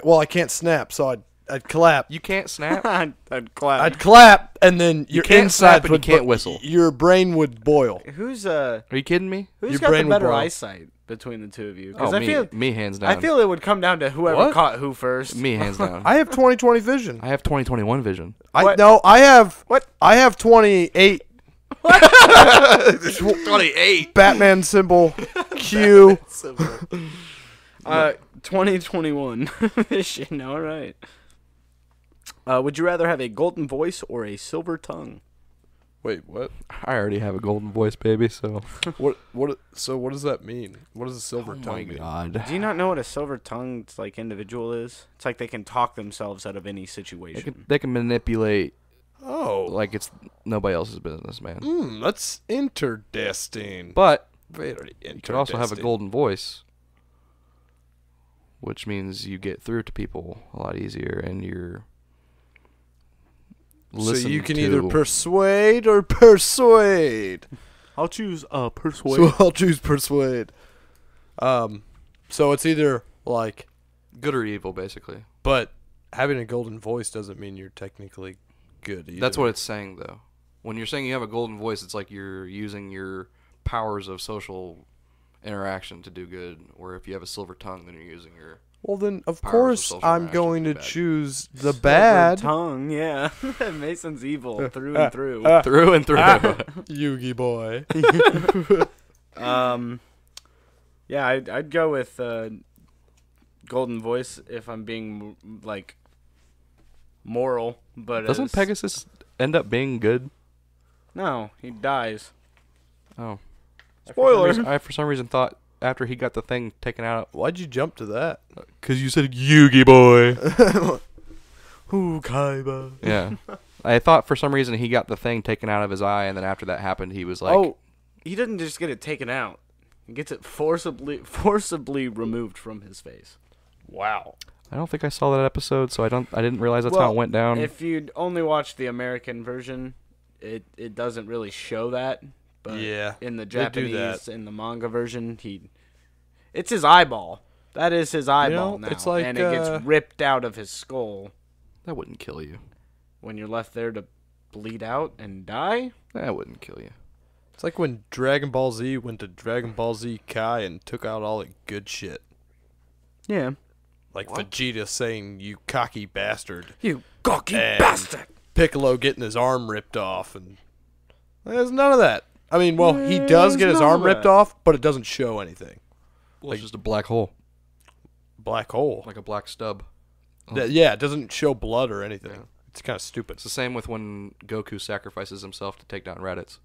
Well, I can't snap, so I'd clap. You can't snap. I'd clap. I'd clap, and then your can't insides snap and you would can't whistle. Your brain would boil. Who's Are you kidding me? Your got brain the would better boil. eyesight between the two of you? 'Cause Oh, I feel me hands down. I feel it would come down to whoever What? caught who first. me hands down. I have 20/20 vision. I have 20/21 vision. What? I have What? I have 28. 28. Batman symbol Q. 2021 vision. All right. Would you rather have a golden voice or a silver tongue? Wait, what? I already have a golden voice, baby. So. What? So what does that mean? What does a silver tongue mean? God. Do you not know what a silver tongued like individual is? It's like they can talk themselves out of any situation. They can manipulate Oh, like it's nobody else's business, man. that's interesting. But Very interesting. you could also have a golden voice, which means you get through to people a lot easier, and you're. So you can to. either persuade or persuade. I'll choose persuade. So I'll choose persuade. So it's either like, good or evil, basically. but having a golden voice doesn't mean you're technically good either. That's what it's saying, though. When you're saying you have a golden voice, it's like you're using your powers of social interaction to do good. Or if you have a silver tongue, then you're using your. Well, then of powers of course social I'm interaction going to to do bad. choose the Silver bad. tongue. Yeah, Mason's evil through and through. Through and through. Yugi boy. Yeah, I'd go with golden voice if I'm being like moral. But Doesn't Pegasus end up being good? No, he dies. Oh. Spoiler. I for some reason thought after he got the thing taken out. Why'd you jump to that? Because you said Yugi boy. Ooh, Kaiba. Yeah. I thought for some reason he got the thing taken out of his eye, and then after that happened, he was like, Oh, he didn't just get it taken out. He gets it forcibly removed from his face. Wow. I don't think I saw that episode, so I didn't realize that's how it went down. If you'd only watched the American version, it doesn't really show that. But Yeah, in the they do Japanese, that. in the manga version, it's his eyeball. That is his eyeball now. it's like, and it gets ripped out of his skull. That wouldn't kill you. When you're left there to bleed out and die? That wouldn't kill you. It's like when Dragon Ball Z went to Dragon Ball Z Kai and took out all the good shit. Yeah. Like Vegeta saying, "You cocky bastard." You cocky And bastard! Piccolo getting his arm ripped off, and there's none of that. I mean, well, he does get his none arm of ripped that. off, but it doesn't show anything. Well, it's just a black hole. Black hole. Like a black stub. Yeah, it doesn't show blood or anything. Yeah. It's kind of stupid. It's the same with when Goku sacrifices himself to take down Raditz.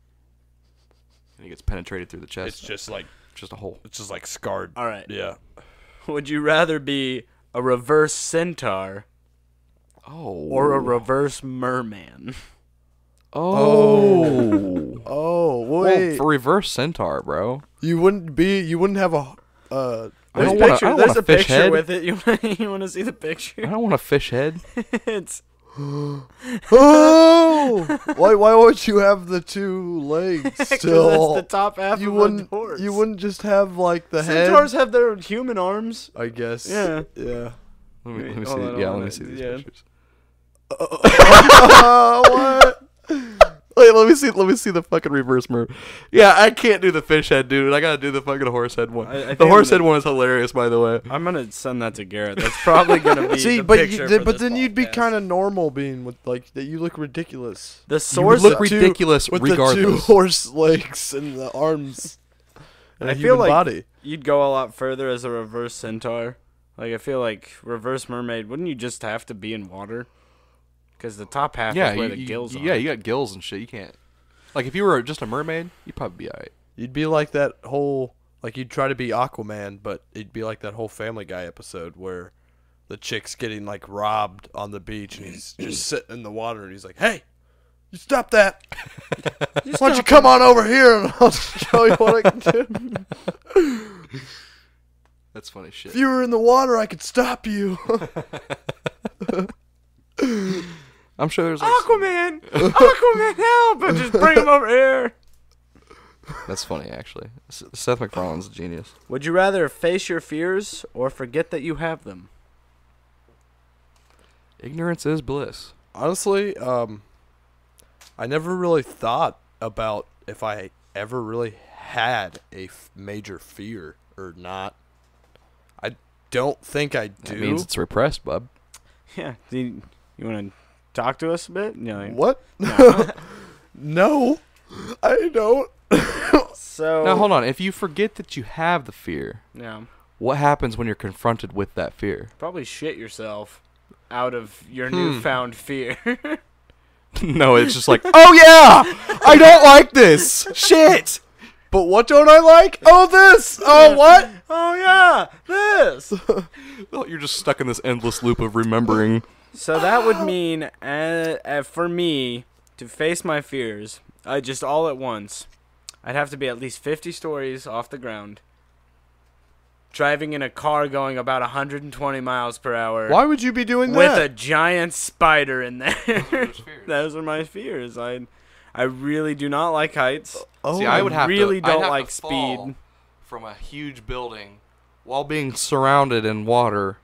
And he gets penetrated through the chest. It's just like a hole. It's just like scarred. All right. Yeah. Would you rather be a reverse centaur Oh. or a reverse merman? Oh. Oh, Well, wait. for reverse centaur, bro. You wouldn't have a There's don't a wanna- picture. I don't There's want a a fish picture head. with it. You want to see the picture? I don't want a fish head. It's Oh! why would you have the two legs 'cause still? that's the top half you of wouldn't a horse. you wouldn't just have like the Centaurs head? have their human arms. I guess. Yeah. Yeah. Let me Wait, see. hold on, Yeah, hold let me on. see these Yeah. pictures. What? Wait, let me see the fucking reverse mermaid. Yeah, I can't do the fish head, dude. I gotta do the fucking horse head one. I think The I'm horse gonna- head one is hilarious, by the way. I'm gonna send that to Garrett. That's probably gonna be See, the but picture for but this then you'd be podcast. kind of normal being with like that. You look ridiculous. The You would source. look The two- ridiculous with the two regardless. horse legs and the arms. And I a feel human like body. you'd go a lot further as a reverse centaur. Like I feel like reverse mermaid. Wouldn't you just have to be in water? Because the top half Yeah, is where the gills are. yeah, you got gills and shit. You can't. Like if you were just a mermaid, you'd probably be alright. You'd be like that whole like you'd try to be Aquaman, but it'd be like that whole Family Guy episode where the chick's getting like robbed on the beach and he's just sitting in the water and he's like, "Hey, you stop that! Why don't you come on over here and I'll show you what I can do? That's funny shit. If you were in the water, I could stop you." I'm sure there's like Aquaman, Aquaman, help! And just bring him over here. That's funny actually. Seth MacFarlane's a genius. Would you rather face your fears or forget that you have them? Ignorance is bliss. Honestly, I never really thought about if I ever really had a major fear or not. I don't think I do. That means it's repressed, bub. Yeah. Do you want to talk to us a bit? You know, like- What? No, I don't. So Now hold on. If you forget that you have the fear, Yeah. what happens when you're confronted with that fear? Probably shit yourself out of your newfound fear. No, it's just like, oh yeah, I don't like this shit. But what don't I like? Oh, this. Oh, what? Oh yeah, this. Well, you're just stuck in this endless loop of remembering. So that would mean, for me to face my fears, just all at once, I'd have to be at least 50 stories off the ground, driving in a car going about 120 miles per hour. Why would you be doing With that? a giant spider in there. Those are my fears. I really do not like heights. Oh, See, I would have really to, I'd don't have like to fall speed. from a huge building while being surrounded in water.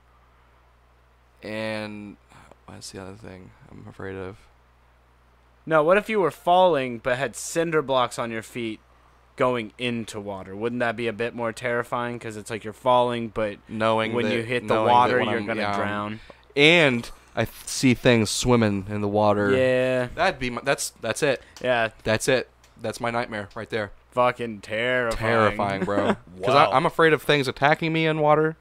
And what's the other thing I'm afraid of? No, what if you were falling but had cinder blocks on your feet going into water? Wouldn't that be a bit more terrifying? Because it's like you're falling, but Knowing when that, you hit the knowing that water, when you're I'm- going to yeah, drown. And I see things swimming in the water. Yeah. That'd be that's it. Yeah. That's it. That's my nightmare right there. Fucking terrifying. Terrifying, bro. Because Wow. I'm afraid of things attacking me in water,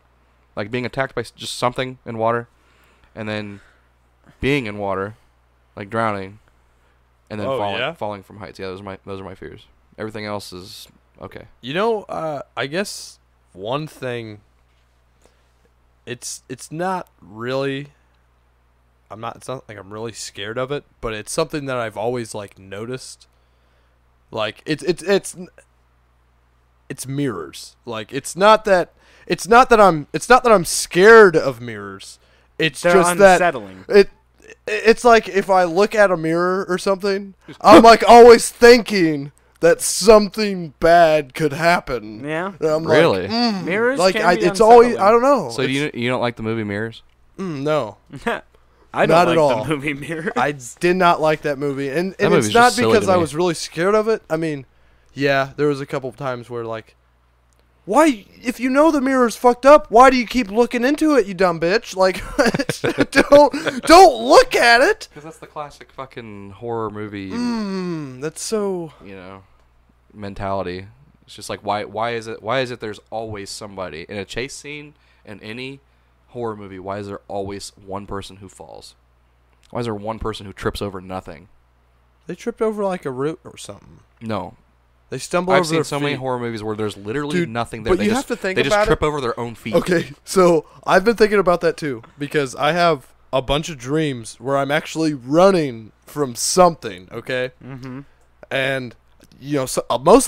like being attacked by just something in water, and then being in water, like drowning, and then Oh, falling yeah? falling from heights. Yeah, those are my fears. Everything else is okay. You know, I guess one thing. It's not really It's not like I'm really scared of it, but it's something that I've always like noticed. Like it's mirrors. Like it's not that I'm scared of mirrors. It's They're just unsettling. that it's like if I look at a mirror or something, I'm like always thinking that something bad could happen. Yeah. And I'm Really? Like, Mirrors like can be it's always unsettling. I don't know. So you don't like the movie Mirrors? No. I don't Not like at all. the movie Mirrors. I did not like that movie, and movie's it's not just silly because to I me. was really scared of it. I mean, yeah, there was a couple of times where like, why, if you know the mirror's fucked up, why do you keep looking into it, you dumb bitch? Like, don't look at it. Because that's the classic fucking horror movie, That's so. mentality. It's just like why is it there's always somebody in a chase scene in any horror movie? Why is there always one person who falls? Why is there one person who trips over nothing? They tripped over like a root or something. No. They stumble I've over seen their so feet. many horror movies where there's literally Dude, nothing there. but you have to think they just about trip it. over their own feet. Okay, so I've been thinking about that too because I have a bunch of dreams where I'm actually running from something. Okay, and most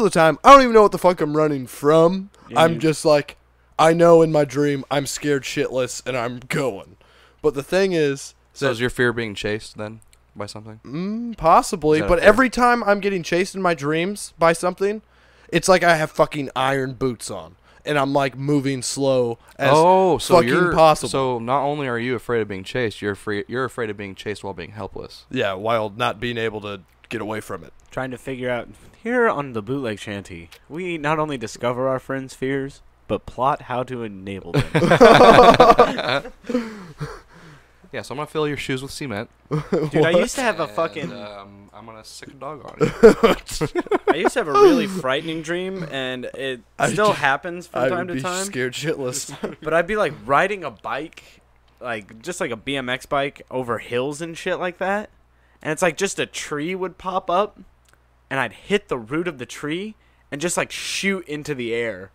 of the time I don't even know what the fuck I'm running from. I'm just like, I know in my dream I'm scared shitless and I'm going. But the thing is, So is your fear being chased then by something? Possibly, Is that but fair? every time I'm getting chased in my dreams by something, it's like I have fucking iron boots on and I'm like moving slow as So fucking you're possible. So not only are you afraid of being chased, you're afraid of being chased while being helpless. Yeah, while not being able to get away from it. Trying to figure out here on the Bootleg Shanty, we not only discover our friends' fears, but plot how to enable them. Yeah, so I'm gonna fill your shoes with cement. Dude, I used to have a and, fucking. I'm gonna stick a dog on it. I used to have a really frightening dream, and it still happens from I time would to be time. scared shitless. But I'd be like riding a bike, like just like a BMX bike over hills and shit like that. And it's like just a tree would pop up, and I'd hit the root of the tree and just like shoot into the air,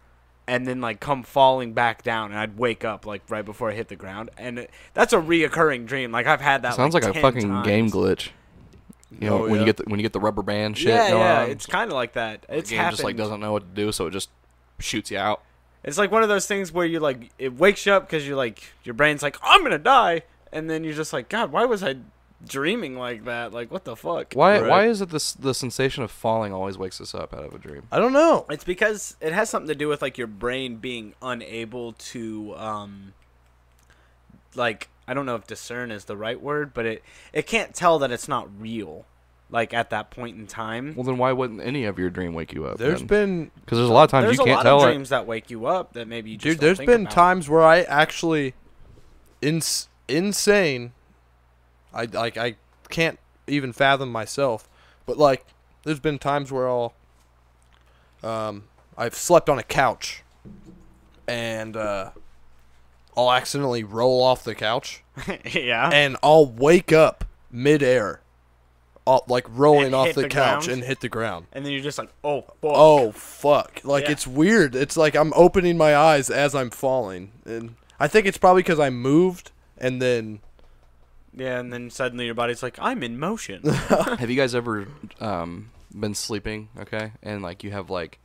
and then like come falling back down, and I'd wake up like right before I hit the ground. And that's a reoccurring dream. Like I've had that. Sounds like a 10 fucking times. game glitch. You know, Oh, when yeah. you get the rubber band shit Yeah, going yeah, on. it's kind of like that. It's the game just like happened. doesn't know what to do, so it just shoots you out. It's like one of those things where you like it wakes you up because you're like your brain's like I'm gonna die, and then you're just like God, why was I dreaming like that? Like what the fuck? Why Right. why is it the sensation of falling always wakes us up out of a dream? I don't know. It's because it has something to do with like your brain being unable to like I don't know if discern is the right word, but it can't tell that it's not real. Like at that point in time. Well, then why wouldn't any of your dream wake you up? There's been Because there's a lot of times There's you a can't lot tell of it. dreams that wake you up that maybe you just dude. don't There's think been about. times where I actually insane. I can't even fathom myself. But like, there's been times where I've slept on a couch, and I'll accidentally roll off the couch, Yeah. and I'll wake up midair, like rolling And off hit the the couch ground? and hit the ground. And then you're just like, oh, fuck. Oh fuck! Like Yeah. it's weird. It's like I'm opening my eyes as I'm falling, and I think it's probably because I moved, and then Yeah, and then suddenly your body's like, I'm in motion. Have you guys ever been sleeping, okay, and like you have like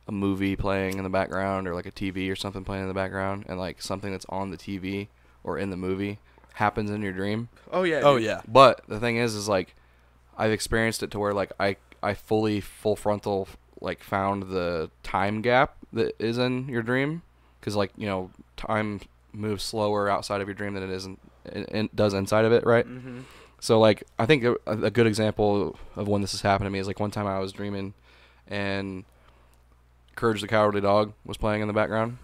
a movie playing in the background or like a TV or something playing in the background, and like something that's on the TV or in the movie happens in your dream? Oh, yeah. oh dude. yeah, But the thing is like I've experienced it to where like I full frontal like found the time gap that is in your dream, because like time moves slower outside of your dream than it isn't it does inside of it, right? Mm-hmm. So like I think a good example of when this has happened to me is like one time I was dreaming and Courage the Cowardly Dog was playing in the background,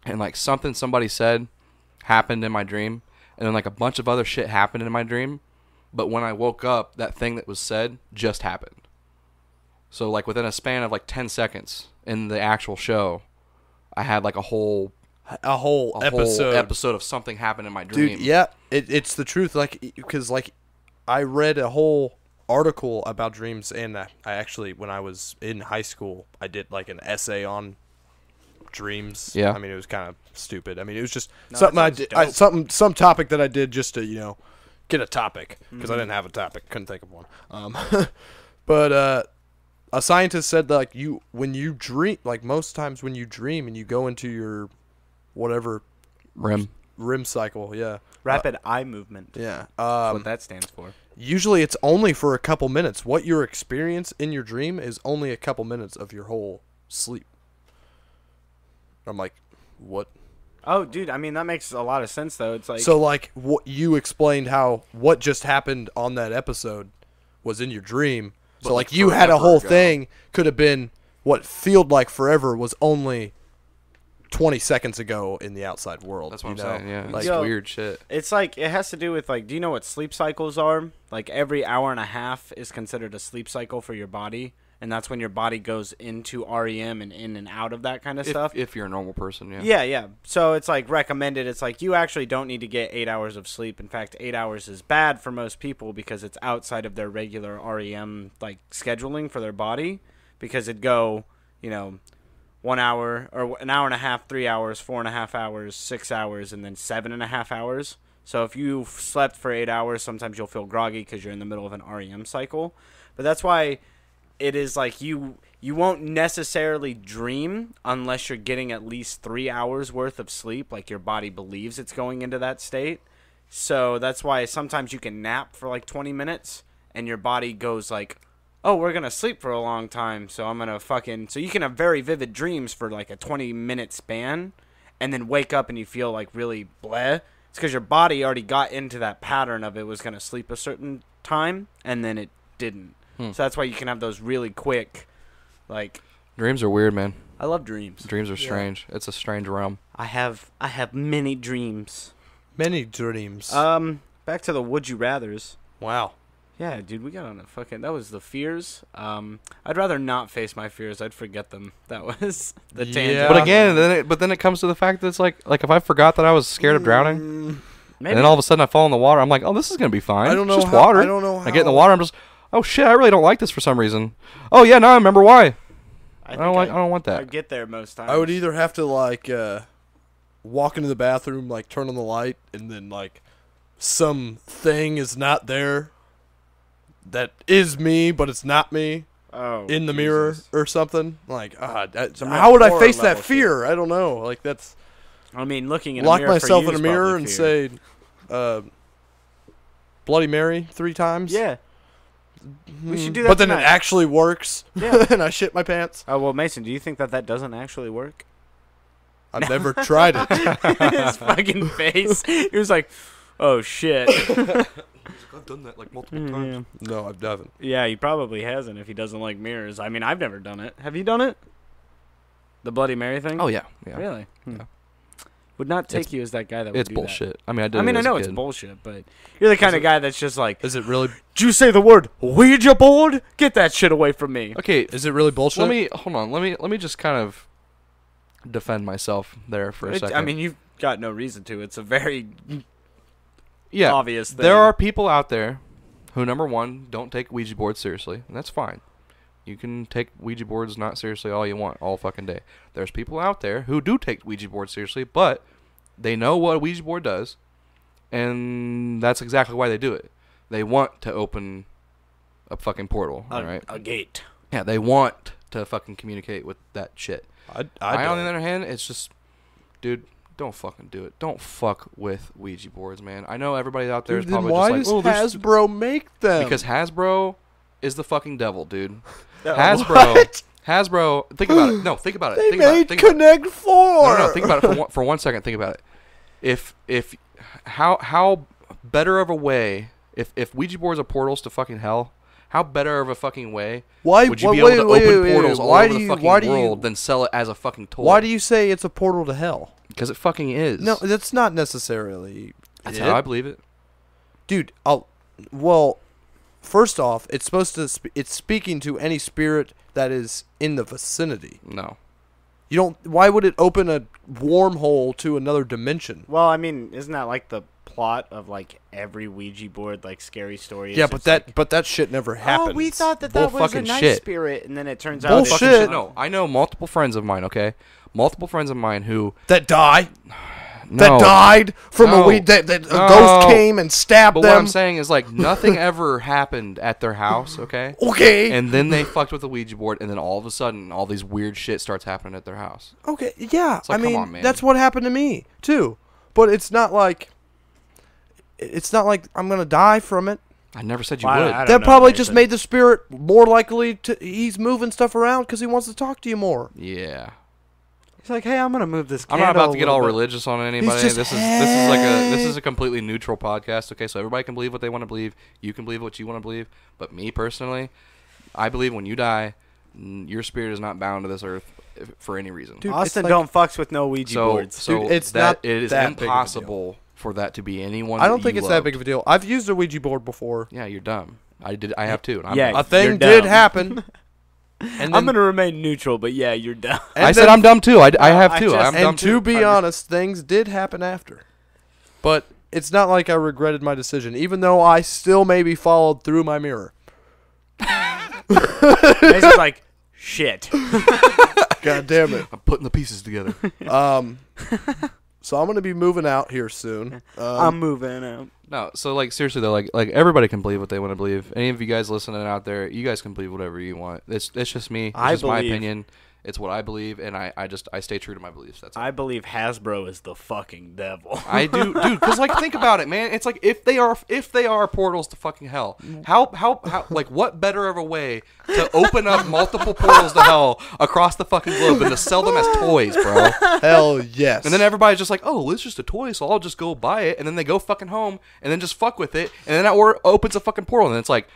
and like something somebody said happened in my dream, and then like a bunch of other shit happened in my dream, but when I woke up that thing that was said just happened. So like within a span of like 10 seconds in the actual show I had like a whole episode of something happened in my dream. dude. Yeah, it's the truth. Like because like I read a whole article about dreams, and I actually when I was in high school I did like an essay on dope dreams. Yeah. I mean, it was kind of stupid. I mean, it was just No, something I that did. sounds Some topic that I did just to get a topic because I Mhm. didn't have a topic. Couldn't think of one. But a scientist said that, like, when you dream, like most times when you dream and you go into your whatever REM cycle, Rapid eye movement. yeah. That's what that stands for. Usually it's only for a couple minutes. What you experience in your dream is only a couple minutes of your whole sleep. I'm like, what? Oh, dude, I mean, that makes a lot of sense, though. It's like... So, like, what you explained how what just happened on that episode was in your dream. So, But, like, like, you had a forever whole ago. thing could have been what felt like forever was only 20 seconds ago in the outside world. That's what I'm know? saying. Yeah, Like, it's Yo, weird shit. It's like, it has to do with, like, do you know what sleep cycles are? Like, every hour and a half is considered a sleep cycle for your body. And that's when your body goes into REM and in and out of that kind of stuff. If you're a normal person, yeah. Yeah, yeah. So it's like recommended. It's like you actually don't need to get 8 hours of sleep. In fact, 8 hours is bad for most people because it's outside of their regular REM like scheduling for their body. Because it'd go, 1 hour or an hour and a half, 3 hours, 4.5 hours, 6 hours, and then 7.5 hours. So if you slept for 8 hours, sometimes you'll feel groggy because you're in the middle of an REM cycle. But that's why it is like you won't necessarily dream unless you're getting at least 3 hours worth of sleep. Like your body believes it's going into that state. So that's why sometimes you can nap for like 20 minutes and your body goes like, oh, we're going to sleep for a long time. So I'm going to so you can have very vivid dreams for like a 20-minute span and then wake up and you feel like really bleh. It's because your body already got into that pattern of it was going to sleep a certain time and then it didn't. So that's why you can have those really quick, like... Dreams are weird, man. I love dreams. Dreams are strange. It's a strange realm. I have many dreams. many dreams. Back to the would you rathers. Wow. Yeah, dude, we got on a fucking... That was the fears. I'd rather not face my fears. I'd forget them. That was the tangent. Yeah. But again, then it comes to the fact that it's like if I forgot that I was scared of drowning, Maybe. and then all of a sudden I fall in the water, I'm like, oh, this is gonna be fine. I don't know It's just how- water. I don't know I get in the how- water, I'm just, oh shit, I really don't like this for some reason. Oh yeah, now I remember why. I don't want that. I get there most times. I would either have to walk into the bathroom, like turn on the light, and then like something is not there that is me, but it's not me in the mirror or something. Like, Some how would I horror face that level fear? I don't know. Like that's I mean, looking in lock a mirror myself for in you a is mirror probably and fear. say, Bloody Mary 3 times. Yeah. We should do that But then tonight. it actually works. Yeah. And I shit my pants. Oh, well, Mason, do you think that doesn't actually work? I've never tried it. His fucking face. He was like, oh, shit. I've done that like multiple Yeah. No, I haven't. Yeah, he probably hasn't if he doesn't like mirrors. I mean, I've never done it. Have you done it? The Bloody Mary thing? Oh yeah. Really? Yeah. Would not take you as that guy that would It's do bullshit. I mean, I did. that. I mean, it I as a know it's kid. bullshit, but you're the kind of guy that's just like, Is it really? did you say the word Ouija board? Get that shit away from me. Okay, Is it really bullshit? let me hold on. Let me just kind of defend myself there for a second. I mean, you've got no reason to. It's a very yeah, obvious thing. there are people out there who, number one, don't take Ouija boards seriously, and that's fine. You can take Ouija boards not seriously all you want, all fucking day. There's people out there who do take Ouija boards seriously, but they know what a Ouija board does, and that's exactly why they do it. They want to open a fucking portal, alright? a gate. Yeah, they want to fucking communicate with that shit. I On the don't. other hand, it's just, dude, don't fucking do it. Don't fuck with Ouija boards, man. I know everybody out there is Dude, then probably why just like, does Hasbro make them? because Hasbro is the fucking devil, dude. What? Hasbro, think about it. No, think about it. They think about made it. Think about it. Connect 4. No, think about it for one second. Think about it. If how better of a way if Ouija boards are portals to fucking hell, how better of a fucking way Why would you why- be able to wait, open wait, portals wait, all why over do the you- fucking why do you- world than sell it as a fucking toy? Why do you say it's a portal to hell? Because it fucking is. No, that's not necessarily. that's it. how I believe it. Dude, well, first off, it's supposed to. It's speaking to any spirit that is in the vicinity. No. You don't. Why would it open a wormhole to another dimension? Well, I mean, isn't that like the plot of like every Ouija board like scary story. Yeah, but that shit never happened. Oh, we thought that Bull was a fucking nice shit. spirit, and then it turns out Bullshit. Fucking shit. No, I know multiple friends of mine. Okay, multiple friends of mine who that die. no, That died from No. a weed. That a No. ghost came and stabbed But them. what I'm saying is like nothing ever happened at their house. Okay. Okay. And then they fucked with the Ouija board, and then all of a sudden, all these weird shit starts happening at their house. Okay. Yeah. like, I mean, come on, man. that's what happened to me too. But it's not like I'm gonna die from it. I never said you Well, would. I don't That know, probably Nathan. just made the spirit more likely to. He's moving stuff around because he wants to talk to you more. Yeah. He's like, hey, I'm gonna move this. I'm not candle about to a get all little bit. religious on anybody. just, This is a completely neutral podcast. Okay, so everybody can believe what they want to believe. You can believe what you want to believe. But me personally, I believe when you die, your spirit is not bound to this earth for any reason. Dude, Austin, it's like- don't fucks with no Ouija boards. So Dude, it's that not it is that big of a deal. impossible for that to be anyone. I don't that think you it's that loved. big of a deal. I've used a Ouija board before. Yeah, you're dumb. I have too. And I'm Yeah, dumb. A thing You're did dumb. happen. And I'm then, gonna remain neutral, but yeah, you're dumb. and I said then- I'm dumb too. I have I too. just- I'm dumb And too. to be honest, things did happen after. But it's not like I regretted my decision, even though I still maybe followed through my mirror. Mason's like, shit. God damn it. I'm putting the pieces together. So I'm gonna be moving out here soon. I'm moving out. No, so like seriously though, like everybody can believe what they want to believe. Any of you guys listening out there, you guys can believe whatever you want. It's just me. It's I just my believe- opinion. It's what I believe, and I stay true to my beliefs. That's all. I believe Hasbro is the fucking devil. I do, dude. Because like, think about it, man. It's like if they are portals to fucking hell, how like what better of a way to open up multiple portals to hell across the fucking globe than to sell them as toys, bro? Hell yes. And then everybody's just like, oh, well, it's just a toy, so I'll just go buy it. And then they go fucking home and then just fuck with it. And then that opens a fucking portal. And it's like,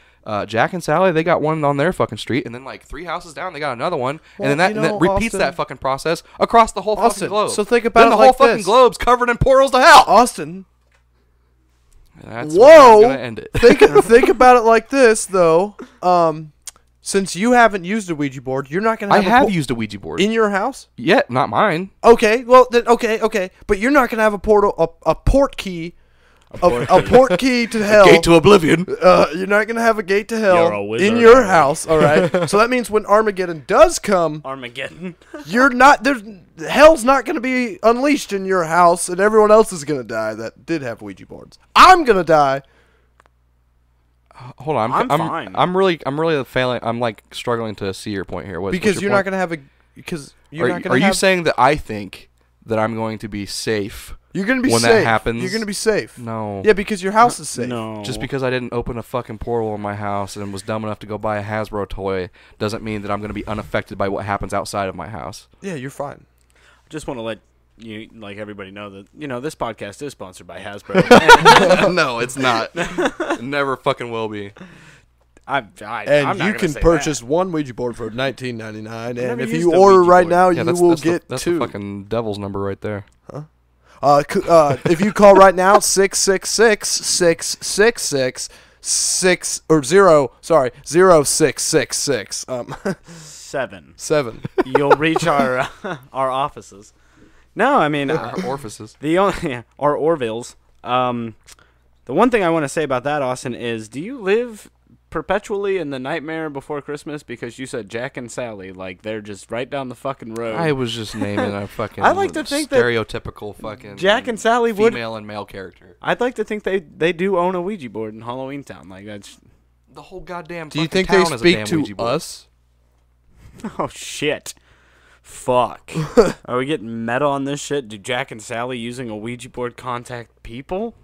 Jack and Sally, they got one on their fucking street. And then like 3 houses down, they got another one. Well, and then that repeats Austin- that fucking process across the whole fucking Austin, globe. so think about then it the like whole fucking this. globe's covered in portals to hell. Austin, And that's where I'm gonna end it. think about it like this though. Since you haven't used a Ouija board, you're not gonna I have have used a Ouija board. in your house. Yet, not mine. Okay, well then, okay, but you're not gonna have a portal, a port key, a port key to hell. Gate to oblivion. You're not gonna have a gate to You're hell a wizard, in your Eric. house. All right. So that means when Armageddon does come, Armageddon. you're not there's hell's not gonna be unleashed in your house, and everyone else is gonna die that did have Ouija boards. I'm gonna die. Hold on, I'm fine. I'm really failing. I'm like struggling to see your point here. What's Because your you're point? not gonna have a because you're not gonna Are you have, saying that I think that I'm going to be safe you're gonna be when safe. that happens? You're gonna be safe. No. Yeah, because your house is safe. No. Just because I didn't open a fucking portal in my house and was dumb enough to go buy a Hasbro toy doesn't mean that I'm going to be unaffected by what happens outside of my house. Yeah, you're fine. Just want to let you, like everybody, know that this podcast is sponsored by Hasbro. No, it's not. It never fucking will be. I'm And not you gonna can say purchase that. one Ouija board for $19.99, never and if used you a order Ouija right board. now, Yeah, you will get that's two. the fucking devil's number right there. If you call right now 0666 7. 7. You'll reach our offices. No, I mean Our orifices. the only our Orvilles. The one thing I want to say about that, Austin, is do you live perpetually in the Nightmare Before Christmas? Because you said Jack and Sally, like they're just right down the fucking road. I was just naming a fucking I like to think that stereotypical fucking Jack and Sally would. female and male character. I'd like to think they do own a Ouija board in Halloween Town. Like that's. The whole goddamn Do you fucking think they town is a speak damn to Ouija board. us? Oh shit. Fuck. Are we getting meta on this shit? Do Jack and Sally using a Ouija board contact people?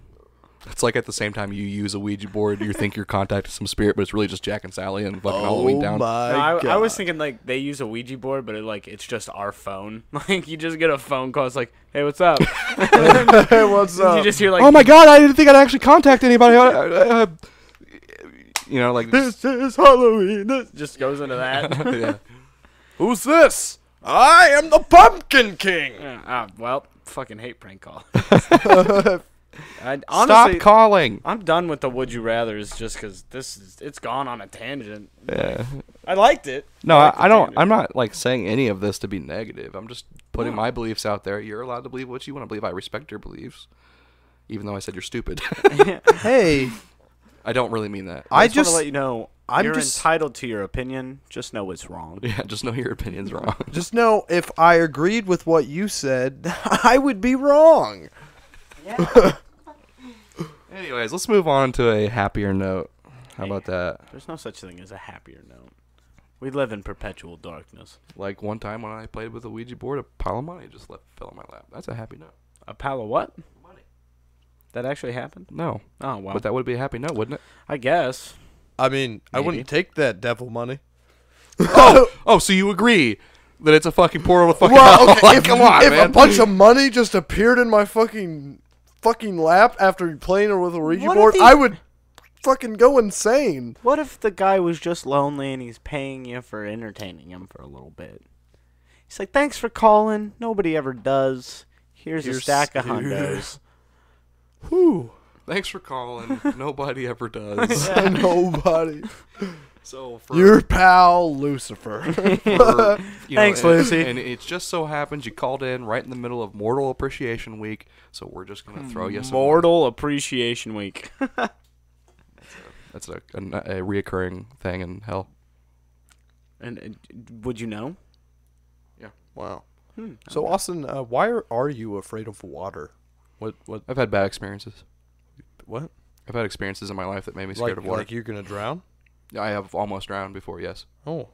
It's like at the same time you use a Ouija board, you think you're contacting some spirit, but it's really just Jack and Sally and fucking Halloween Town. my No, I God. was thinking like they use a Ouija board, but it's just our phone. Like you just get a phone call. It's like, hey, what's up? Hey, what's up? You just hear like, Oh my god, I didn't think I'd actually contact anybody. Like this is Halloween. This just goes into that. yeah. Who's this? I am the Pumpkin King. Well, fucking hate prank call. Stop Honestly, calling. I'm done with the would you rather's just because it's gone on a tangent. Yeah. I liked it. No, liked the I don't. tangent. I'm not like saying any of this to be negative. I'm just putting No. my beliefs out there. You're allowed to believe what you want to believe. I respect your beliefs. even though I said you're stupid. Hey, I don't really mean that. I just want to let you know you're just entitled to your opinion. Just know it's wrong. Yeah, just know your opinion's wrong. just know if I agreed with what you said, I would be wrong. Yeah. Anyways, let's move on to a happier note. How about that? There's no such thing as a happier note. We live in perpetual darkness. Like one time when I played with a Ouija board, a pile of money just fell in my lap. That's a happy note. A pile of what? Money. That actually happened? No. Oh, wow. But that would be a happy note, wouldn't it? I guess. I mean, I Maybe. wouldn't take that devil money. Oh, so you agree that it's a fucking portal to fucking Well, hell? okay, Like, come on, if man. a bunch of money just appeared in my fucking lap after playing with a Ouija What board, if he- I would fucking go insane. What if the guy was just lonely and he's paying you for entertaining him for a little bit? He's like, thanks for calling. Nobody ever does. Here's a stack of hundos. Whew. Thanks for calling. Nobody ever does. Nobody. So for Your pal Lucifer. Thanks, Lucy. And it just so happens you called in right in the middle of Mortal Appreciation Week, so we're just gonna throw you some. Mortal Appreciation Week. That's a reoccurring thing in hell. And would you know? Wow. So Austin, why are you afraid of water? What? I've had bad experiences. What? I've had experiences in my life that made me scared of water. Like you're gonna drown? I have almost drowned before. Yes. Oh,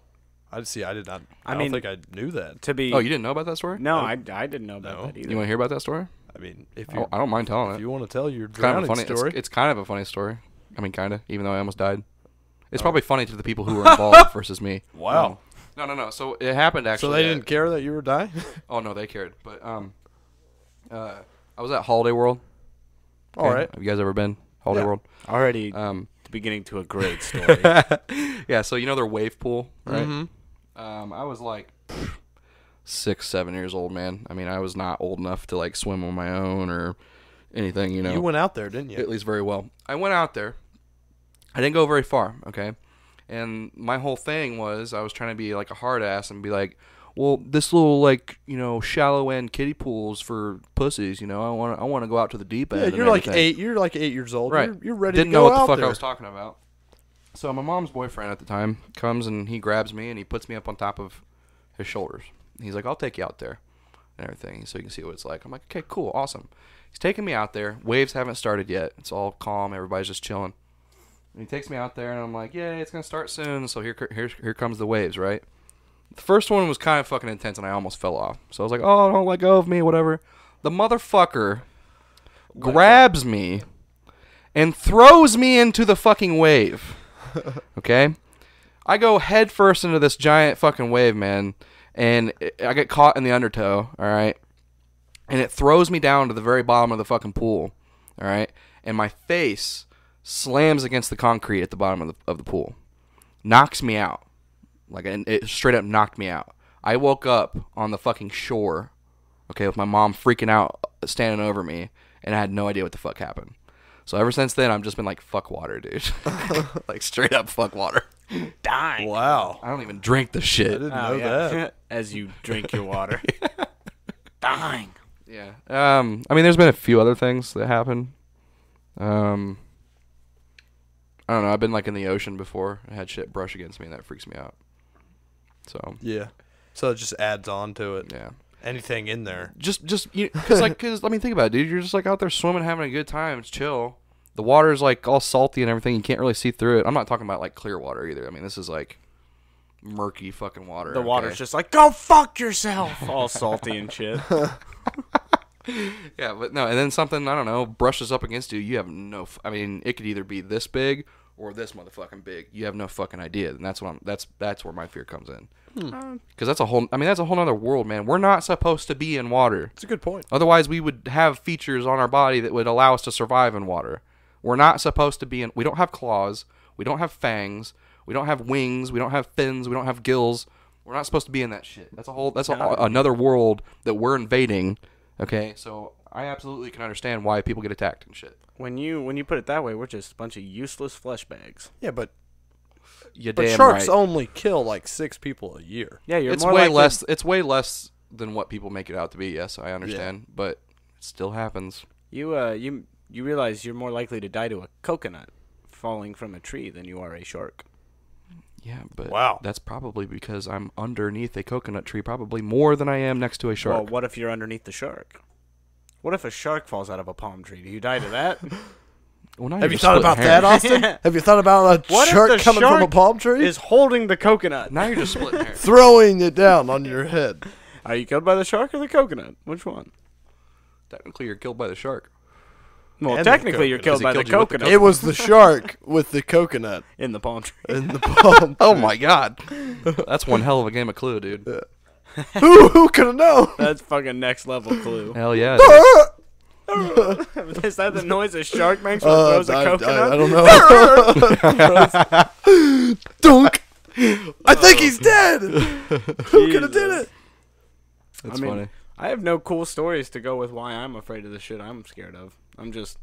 I see. I did not. I I mean, don't think I knew that. To be Oh, you didn't know about that story? no, I didn't know about No. that either. You want to hear about that story? I mean, if you I don't mind telling if it. you want to tell your It's kind of a drowning funny story, It's kind of a funny story. I mean, kind of. Even though I almost died. It's probably funny to the people who were involved versus me. wow. No. So it happened actually. So they didn't care that you were dying? Oh no, they cared. But I was at Holiday World. All right. Have you guys ever been Holiday Yeah. World? Already beginning to a great story. Yeah. So you know their wave pool, right? Mm-hmm. I was like 6, 7 years old, man. I mean, I was not old enough to like swim on my own or anything. You know. You went out there, didn't you? At least very well. I went out there. I didn't go very far. Okay. And my whole thing was I was trying to be like a hard ass and be like, well, this little like, you know, shallow end kiddie pools for pussies, you know. I want to go out to the deep end. Yeah, and you're like everything. 8. You're like 8 years old. Right. You're ready Didn't to go know what the out fuck there. I was talking about. So my mom's boyfriend at the time comes and he grabs me and he puts me up on top of his shoulders. He's like, I'll take you out there and everything so you can see what it's like. I'm like, okay, cool, awesome. He's taking me out there. Waves haven't started yet. It's all calm. Everybody's just chilling. And he takes me out there and I'm like, yeah, it's going to start soon. So here comes the waves, right? The first one was kind of fucking intense and I almost fell off. So I was like, oh, don't let go of me, whatever. The motherfucker grabs me and throws me into the fucking wave. Okay? I go head first into this giant fucking wave, man. And I get caught in the undertow, all right? And it throws me down to the very bottom of the fucking pool, all right? And my face slams against the concrete at the bottom of the pool. Knocks me out. Like, and it straight up knocked me out. I woke up on the fucking shore, okay, with my mom freaking out, standing over me, and I had no idea what the fuck happened. So ever since then, I've just been like, fuck water, dude. Like, straight up fuck water. Dying. Wow. I don't even drink the I shit. didn't know that. As you drink your water. Dying. Yeah. I mean, there's been a few other things that happen. I don't know. I've been like in the ocean before. I had shit brush against me, and that freaks me out. So. Yeah. So it just adds on to it. Yeah. Anything in there. Just because I mean, think about it, dude. You're just like out there swimming, having a good time. It's chill. The water's like all salty and everything. You can't really see through it. I'm not talking about like clear water either. I mean, this is like murky fucking water. The okay? water's just like, go fuck yourself. All salty and shit. Yeah, but no, and then something, I don't know, brushes up against you. You have no, I mean, it could either be this big or this motherfucking big. You have no fucking idea. And that's what that's where my fear comes in. Because that's a whole other world, man. We're not supposed to be in water. It's a good point. Otherwise, we would have features on our body that would allow us to survive in water. We're not supposed to be in, we don't have claws. We don't have fangs. We don't have wings. We don't have fins. We don't have gills. We're not supposed to be in that shit. Another world that we're invading. Okay, so I absolutely can understand why people get attacked and shit. When you put it that way, we're just a bunch of useless flesh bags. Yeah, but Damn sharks right. only kill like 6 people a year. Yeah, you're It's more way likely- less. It's way less than what people make it out to be. Yes, I understand, but it still happens. You you realize you're more likely to die to a coconut falling from a tree than you are a shark. Yeah, but Wow. that's probably because I'm underneath a coconut tree probably more than I am next to a shark. Well, what if you're underneath the shark? What if a shark falls out of a palm tree? Do you die to that? Well, now Have you're you just thought splitting about that, hairs. Austin? Have you thought about a What if shark the coming from a shark palm tree? Is holding the coconut. Now you're just splitting hairs. Throwing it down on your head. Are you killed by the shark or the coconut? Which one? Technically, you're killed by the shark. Well, And the technically, you're coconut. killed by the Because he killed you with the coconut It was the shark with the coconut in the palm tree. in the palm. Oh my god. That's one hell of a game of Clue, dude. Who could have known? That's fucking next level Clue. Hell yeah. Dude. Is that the noise a shark makes when it throws a coconut? I don't know. Dunk. I think he's dead. Who could have did it? That's I mean, funny. I have no cool stories to go with why I'm afraid of the shit I'm scared of. I'm just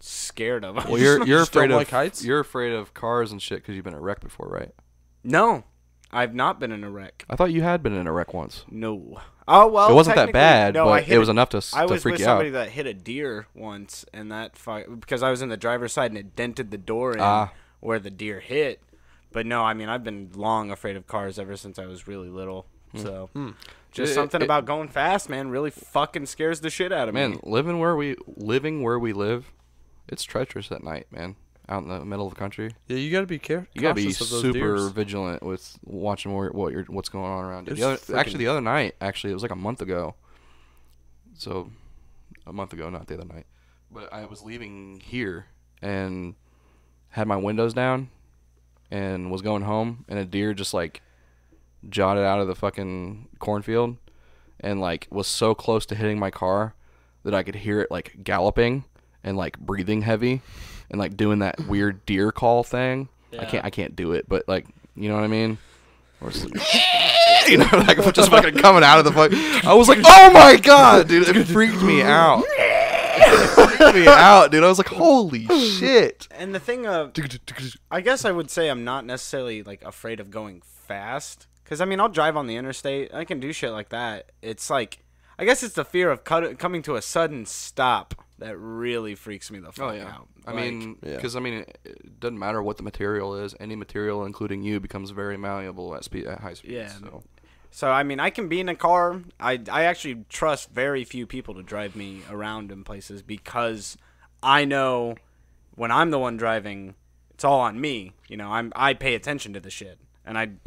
scared of. Well, you're just don't afraid of like heights? You're afraid of cars and shit because you've been in a wreck before, right? No, I've not been in a wreck. I thought you had been in a wreck once. No. Oh well. It wasn't that technically, bad, no, but it was enough to I was freak with you out. somebody that hit a deer once, and that because I was in the driver's side and it dented the door in where the deer hit. But no, I mean I've been long afraid of cars ever since I was really little. So just something about going fast, man, really fucking scares the shit out of me. Man, living where we live, it's treacherous at night, man. Out in the middle of the country, Yeah, you got to be careful. you gotta be of those super deers. vigilant with watching what's going on around you. There's The other night, it was like a month ago. So, a month ago, not the other night. But I was leaving here and had my windows down and was going home, and a deer just like jotted out of the fucking cornfield and like was so close to hitting my car that I could hear it like galloping and like breathing heavy and like doing that weird deer call thing. Yeah. I can't do it, but like, you know what I mean? Or just, you know, like just fucking coming out of the fuck. I was like, oh my god, dude, it freaked me out. It freaked me out, dude. I was like, holy shit. And the thing I guess I would say I'm not necessarily like afraid of going fast, because I mean I'll drive on the interstate, I can do shit like that. It's like, I guess it's the fear of coming to a sudden stop that really freaks me the fuck out. I mean, because it doesn't matter what the material is. Any material, including you, becomes very malleable at high speed. Yeah. So I mean, I can be in a car. I actually trust very few people to drive me around in places, because I know when I'm the one driving, it's all on me. You know, I pay attention to the shit, and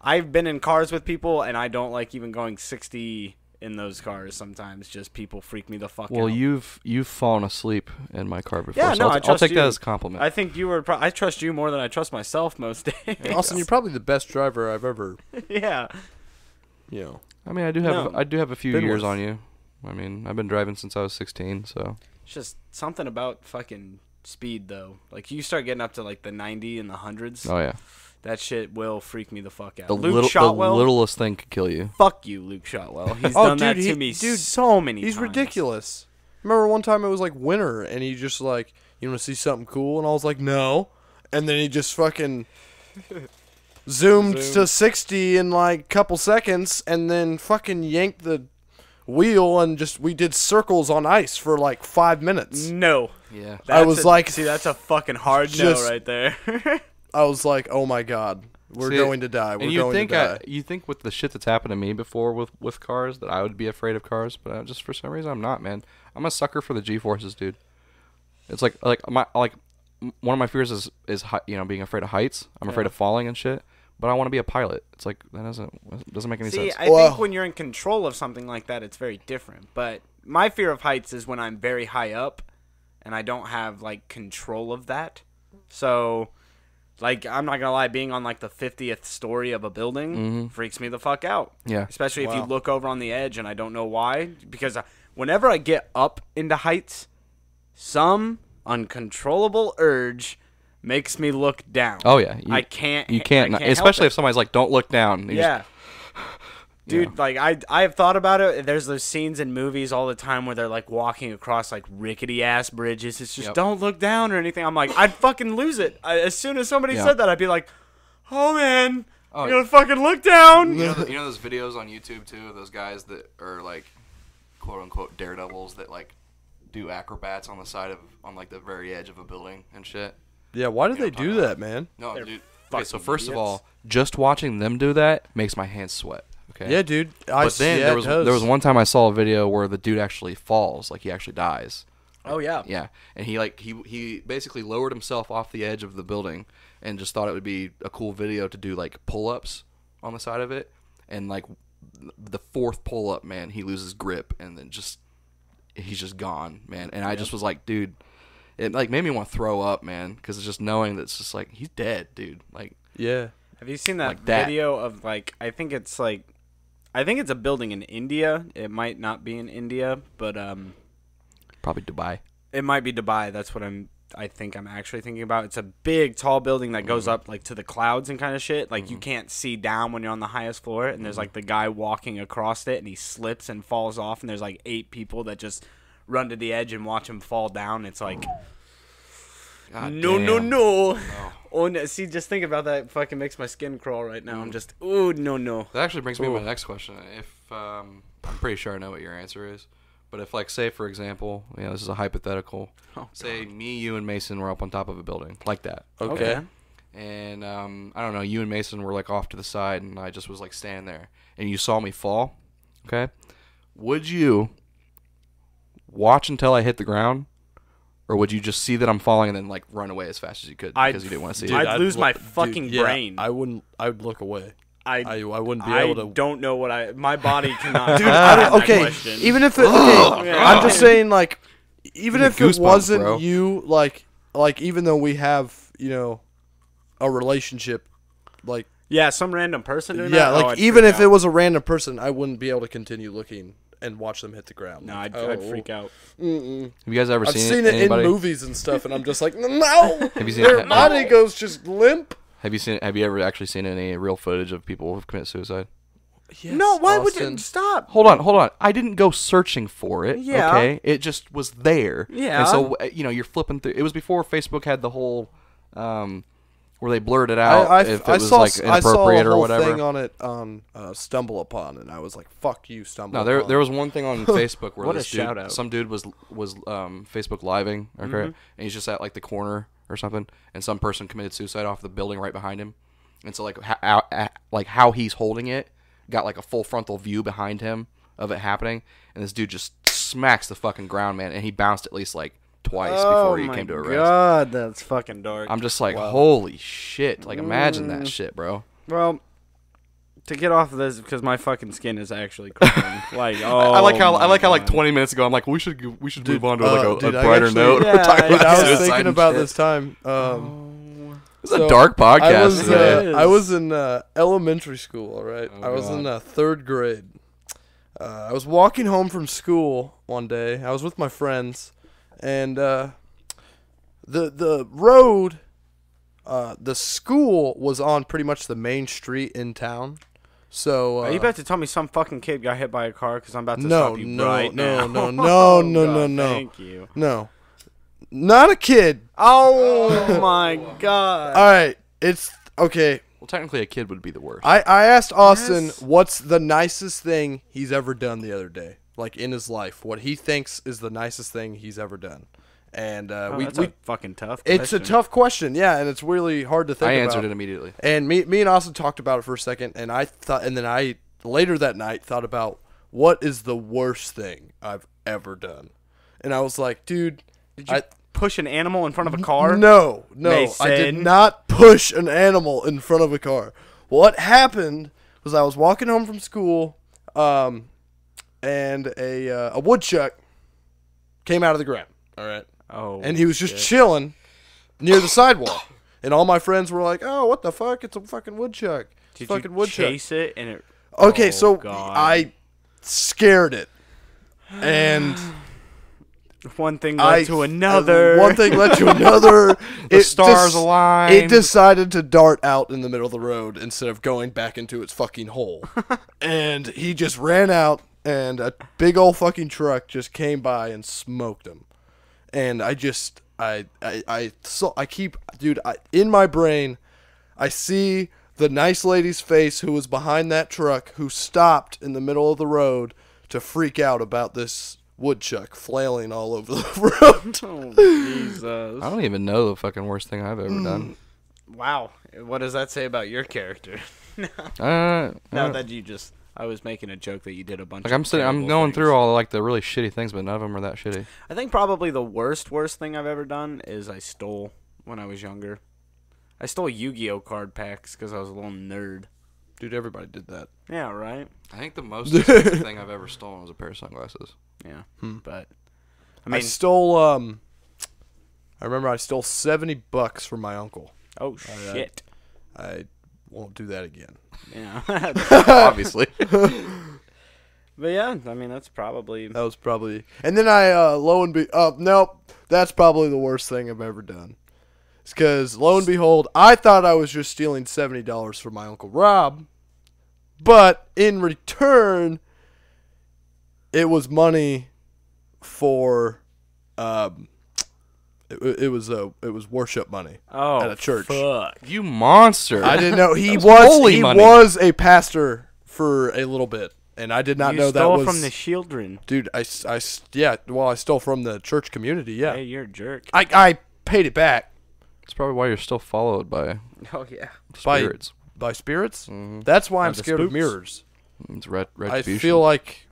I've been in cars with people, and I don't like even going 60 in those cars. Sometimes just people freak me the fuck out. Well, you've fallen asleep in my car before. Yeah, so no, I'll trust take you. that as a compliment. I think you were. I trust you more than I trust myself most days. Austin, you're probably the best driver I've ever, Yeah. I mean, I do have a few been years with. on you. I mean, I've been driving since I was 16, so. It's just something about fucking speed, though. Like, you start getting up to, like, the 90 and the 100s. Oh yeah. That shit will freak me the fuck out. The Luke Shotwell, the littlest thing could kill you. fuck you, Luke Shotwell. He's Oh, done that dude, to he- me dude, so many times. He's ridiculous. Remember one time it was like winter, and he just like, you want to see something cool? And I was like, no. And then he just fucking zoomed to 60 in like a couple seconds, and then fucking yanked the wheel, and we did circles on ice for like 5 minutes. No. Yeah. I was like, see, that's a fucking hard no just- right there. I was like, oh my god, we're See, going to die. We're And you going think to die. you think with the shit that's happened to me before with cars that I would be afraid of cars, but just for some reason I'm not, man. I'm a sucker for the G-forces, dude. It's like one of my fears is being afraid of heights. I'm afraid of falling and shit. But I want to be a pilot. It's like that doesn't make any See, sense. I think when you're in control of something like that, it's very different. But my fear of heights is when I'm very high up and I don't have like control of that. So, like, I'm not gonna lie, being on like the 50th story of a building freaks me the fuck out. Yeah. Especially if you look over on the edge and I don't know why. Because whenever I get up into heights, some uncontrollable urge makes me look down. Oh yeah, I can't. You can't, especially if somebody's like, "Don't look down." Yeah. Dude, like, I've thought about it. There's those scenes in movies all the time where they're, like, walking across, like, rickety-ass bridges. It's just, don't look down or anything. I'm like, I'd fucking lose it. As soon as somebody said that, I'd be like, oh, man, you're gonna fucking look down. You know those videos on YouTube, too, of those guys that are, like, quote-unquote daredevils that, like, do acrobats on the side on like the very edge of a building and shit. Yeah, why do they do that, man? No, They're dude. Okay, so first of idiots. all, just watching them do that makes my hands sweat. Okay. Yeah, dude. But then there was one time I saw a video where the dude actually falls, like he actually dies. Oh yeah. Yeah, and he basically lowered himself off the edge of the building and just thought it would be a cool video to do like pull-ups on the side of it, and like the fourth pull-up, man, he loses grip and then he's just gone, man. And I just was like, dude, it like made me want to throw up, man, because it's just knowing that it's just like he's dead, dude. Like, yeah. Have you seen that Like that. video of like I think it's a building in India. It might not be in India, but probably Dubai. it might be Dubai. That's what I think I'm actually thinking about. It's a big, tall building that goes up like to the clouds and kind of shit. Like you can't see down when you're on the highest floor. And there's like the guy walking across it, and he slips and falls off. And there's like 8 people that just run to the edge and watch him fall down. It's like, God no. damn. Oh, no. See, just think about that. Fucking makes my skin crawl right now. I'm just, oh no. That actually brings me to my next question. If I'm pretty sure I know what your answer is, but if like say for example, this is a hypothetical. Oh, say me, you, and Mason were up on top of a building like that. Okay. And I don't know, you and Mason were like off to the side, and I just was like standing there, and you saw me fall. Okay, would you watch until I hit the ground, or would you just see that I'm falling and then like run away as fast as you could because you didn't want to see it? I'd lose my fucking brain. I wouldn't. I would look away. I wouldn't be I able to. don't know what my body cannot. Dude, okay. even if it, I'm just saying, like, even if it goosebumps, wasn't bro. you, like, even though we have, a relationship, like, Yeah, some random person doing yeah, that? like, Oh, I'd even freak if it out. was a random person, I wouldn't be able to continue looking and watch them hit the ground. No, Like, I'd freak out. Have you guys ever I've seen seen it in anybody? movies and stuff, and I'm just like, no. Have you seen Their body goes just limp. Have you ever actually seen any real footage of people who've committed suicide? Yes, No, why would Austin. you stop? Hold on. I didn't go searching for it. Yeah. Okay. It just was there. Yeah. And so you're flipping through. It was before Facebook had the whole, where they blurred it out if it was like inappropriate or whatever. I saw a whole thing on it on Stumble Upon, and I was like, "Fuck you, Stumble." No, Upon. there was one thing on Facebook where What a this dude, shout out. some dude was Facebook living, okay, and he's just at like the corner or something, and some person committed suicide off the building right behind him, and so like how he's holding it got like a full frontal view behind him of it happening, and this dude just smacks the fucking ground, man, and he bounced at least like twice before he came to arrest. God, that's fucking dark. I'm just like, holy shit! Like, imagine that shit, bro. Well, to get off of this, because my fucking skin is actually crawling. Like, I like how like God. 20 minutes ago I'm like we should move on to like a dude, I brighter actually- note. Yeah, We're talking dude, about I was suicide thinking and about shit. this time. It's a So, dark podcast today. It I is. was in elementary school, all right? Oh, I was in God. 3rd grade. I was walking home from school one day. I was with my friends, and the road, the school was on pretty much the main street in town. So Are you about to tell me some fucking kid got hit by a car? Because I'm about to No, stop you no, right no, now. no, no, God, no. Thank you. no, not a kid. Oh my God. All right, it's okay. Well, technically a kid would be the worst. I asked Austin Yes. what's the nicest thing he's ever done the other day, like in his life. What he thinks is the nicest thing he's ever done, and That's a fucking tough it's a question. tough question, yeah, and it's really hard to think. I about. answered it immediately. And me and Austin talked about it for a second, and I thought, and then I later that night thought about what is the worst thing I've ever done, and I was like, dude, Did you push an animal in front of a car? No, I did Mason? not push an animal in front of a car. What happened was I was walking home from school, and a woodchuck came out of the ground. All right, Oh. and he was just chilling near the sidewalk, and all my friends were like, "Oh, what the fuck? It's a fucking woodchuck! It's a Did fucking you woodchuck!" chase it and it? Okay, Oh, so God. I scared it, and One thing led to another. One thing led to another. The stars aligned. It decided to dart out in the middle of the road instead of going back into its fucking hole. And he just ran out, and a big old fucking truck just came by and smoked him. And in my brain, I see the nice lady's face who was behind that truck, who stopped in the middle of the road to freak out about this woodchuck flailing all over the road. Oh, Jesus. I don't even know the fucking worst thing I've ever done. Wow. What does that say about your character? No, that you just... I was making a joke that you did a bunch like of I'm terrible going things. through all like the really shitty things, but none of them are that shitty. I think probably the worst thing I've ever done is I stole when I was younger. I stole Yu-Gi-Oh card packs because I was a little nerd. Dude, everybody did that. Yeah, right? I think the most expensive thing I've ever stolen was a pair of sunglasses. Yeah. Hmm. But, I stole, I remember I stole $70 from my uncle. Oh, shit. I won't do that again. Yeah. Obviously. But yeah, I mean, that's probably... That was probably... And then nope, that's probably the worst thing I've ever done. It's because, lo and behold, I thought I was just stealing $70 from my Uncle Rob, but in return, it was money for, it was worship money at a church. Fuck. You monster. I didn't know he holy money. was a pastor for a little bit. And I did not know that was... You stole from the children. Dude, I stole from the church community, yeah. Hey, you're a jerk. I paid it back. That's probably why you're still followed by Oh, yeah. spirits. By spirits? Mm-hmm. That's why I'm the scared of spooks? mirrors. It's I retribution. feel like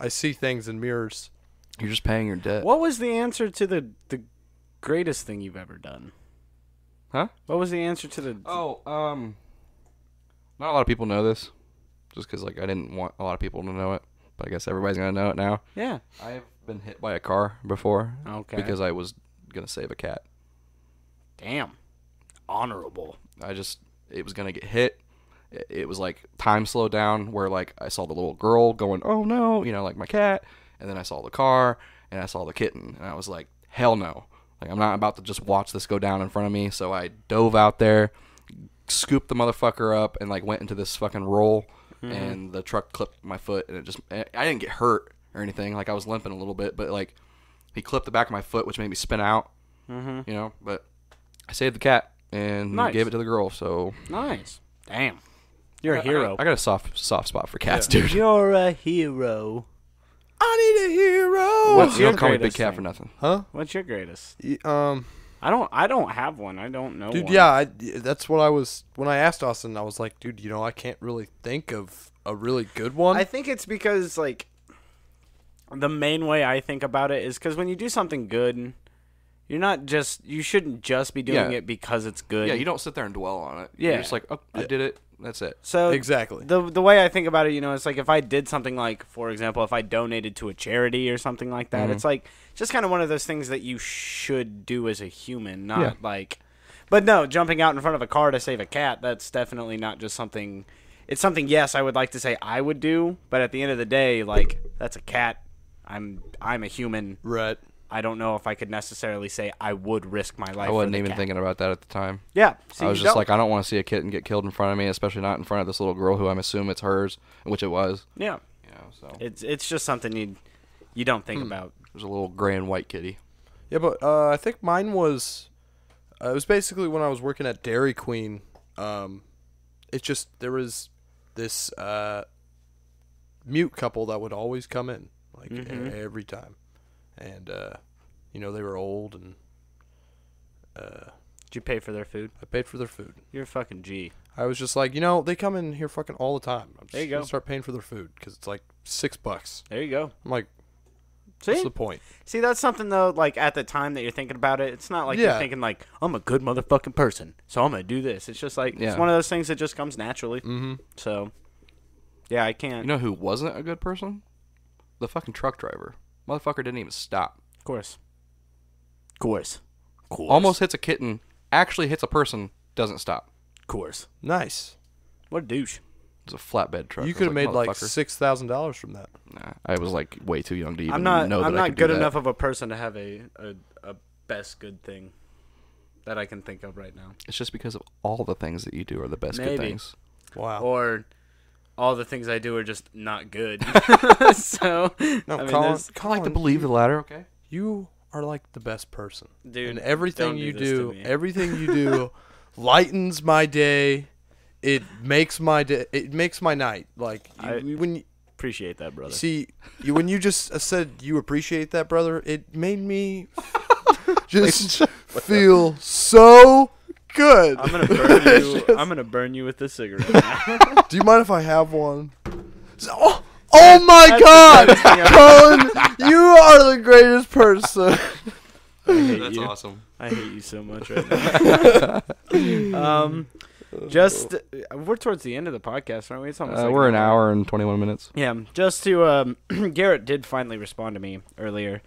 I see things in mirrors. You're just paying your debt. What was the answer to the greatest thing you've ever done? Huh? What was the answer to the... Oh, not a lot of people know this. Just because, like, I didn't want a lot of people to know it. But I guess everybody's going to know it now. Yeah. I've been hit by a car before. Okay. Because I was going to save a cat. Damn. Honorable. It was going to get hit. It was, like, time slowed down where, like, I saw the little girl going, oh, no, like my cat. And then I saw the car, and I saw the kitten. And I was like, hell no. Like, I'm not about to just watch this go down in front of me. So I dove out there, scooped the motherfucker up, and, like, went into this fucking roll. Mm-hmm. And the truck clipped my foot, and I didn't get hurt or anything. Like, I was limping a little bit, but, like, he clipped the back of my foot, which made me spin out, but I saved the cat and gave it to the girl, so. Nice. Damn. You're a hero. I got a soft spot for cats, dude. You're a hero. I need a hero. What's You your don't call me greatest Big Cat thing? for nothing. Huh? What's your greatest? I don't have one. I don't know dude, one. yeah, that's what I was... When I asked Austin, I was like, dude, I can't really think of a really good one. I think it's because, like, the main way I think about it is because when you do something good, you shouldn't just be doing it because it's good. Yeah, you don't sit there and dwell on it. Yeah. You're just like, oh, I did it. That's it. So exactly. The way I think about it, it's like if I did something like, for example, if I donated to a charity or something like that, it's like just kind of one of those things that you should do as a human, not like. But no, jumping out in front of a car to save a cat, that's definitely not just something. It's something, yes, I would like to say I would do, but at the end of the day, like, that's a cat. I'm a human. Right. I don't know if I could necessarily say I would risk my life. I wasn't for the even cat. thinking about that at the time. Yeah. See, I was just like, I don't want to see a kitten get killed in front of me, especially not in front of this little girl who I'm assuming it's hers, which it was. Yeah. So It's just something you don't think about. There's a little gray and white kitty. Yeah, but I think mine was... it was basically when I was working at Dairy Queen. It's just, there was this mute couple that would always come in, like, every time. And, they were old, and Did you pay for their food? I paid for their food. You're a fucking G. I was just like, they come in here fucking all the time. I'm just There you go. gonna start paying for their food because it's like $6. There you go. I'm like, See? what's the point? See, that's something, though, like, at the time that you're thinking about it, it's not like you're thinking, like, I'm a good motherfucking person, so I'm going to do this. It's just like, it's one of those things that just comes naturally. Mm-hmm. So, yeah, I can't. You know who wasn't a good person? The fucking truck driver. Motherfucker didn't even stop. Of course. Of course. Of course. Almost hits a kitten, actually hits a person, doesn't stop. Of course. Nice. What a douche. It was a flatbed truck. You I was could have made like motherfucker. $6,000 from that. Nah, I was like way too young to even I'm know that not I could good do that. enough of a person to have a best good thing that I can think of right now. It's just because of all the things that you do are the best good things. Wow. Or all the things I do are just not good. So, No, I mean, Colin, I like to believe the latter, okay? you are like the best person. dude, And everything don't you do this to do, me. everything you do lightens my day. It makes my day. It makes my night. Like Appreciate that, brother. See, when you just said you appreciate that, brother, it made me just feel so good. I'm gonna burn you. I'm gonna burn you with this cigarette. Now. Do you mind if I have one? Oh my God, Colin, you are the greatest person. I hate That's you. awesome. I hate you so much right now. We're towards the end of the podcast, aren't we? It's almost like We're an hour and 21 minutes. Yeah, just to Garrett did finally respond to me earlier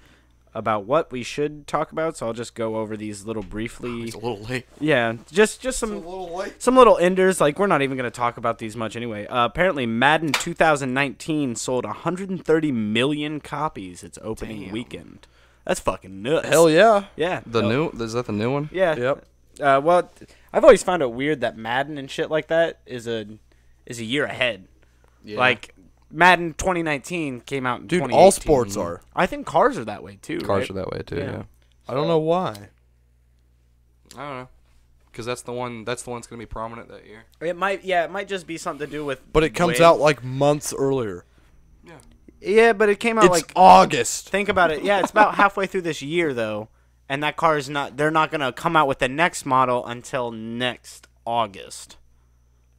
about what we should talk about, so I'll just go over these little briefly. It's a little late. Yeah, just some little enders. Like, we're not even going to talk about these much anyway. Apparently, Madden 2019 sold 130 million copies its opening weekend. That's fucking nuts. Hell yeah. Yeah. Is that the new one? Yeah. Yep. Well, I've always found it weird that Madden and shit like that is a year ahead. Yeah. Like, Madden 2019 came out in 2018. All sports are. I think cars are that way too. Cars right? are that way too. Yeah. Yeah. I don't know why. I don't know. Because that's the one. That's the one that's gonna be prominent that year. It might just be something to do with. But it comes out like months earlier. Yeah. Yeah, but it came out It's like August. Think about it. Yeah, it's about halfway through this year though, and that car is not. They're not gonna come out with the next model until next August.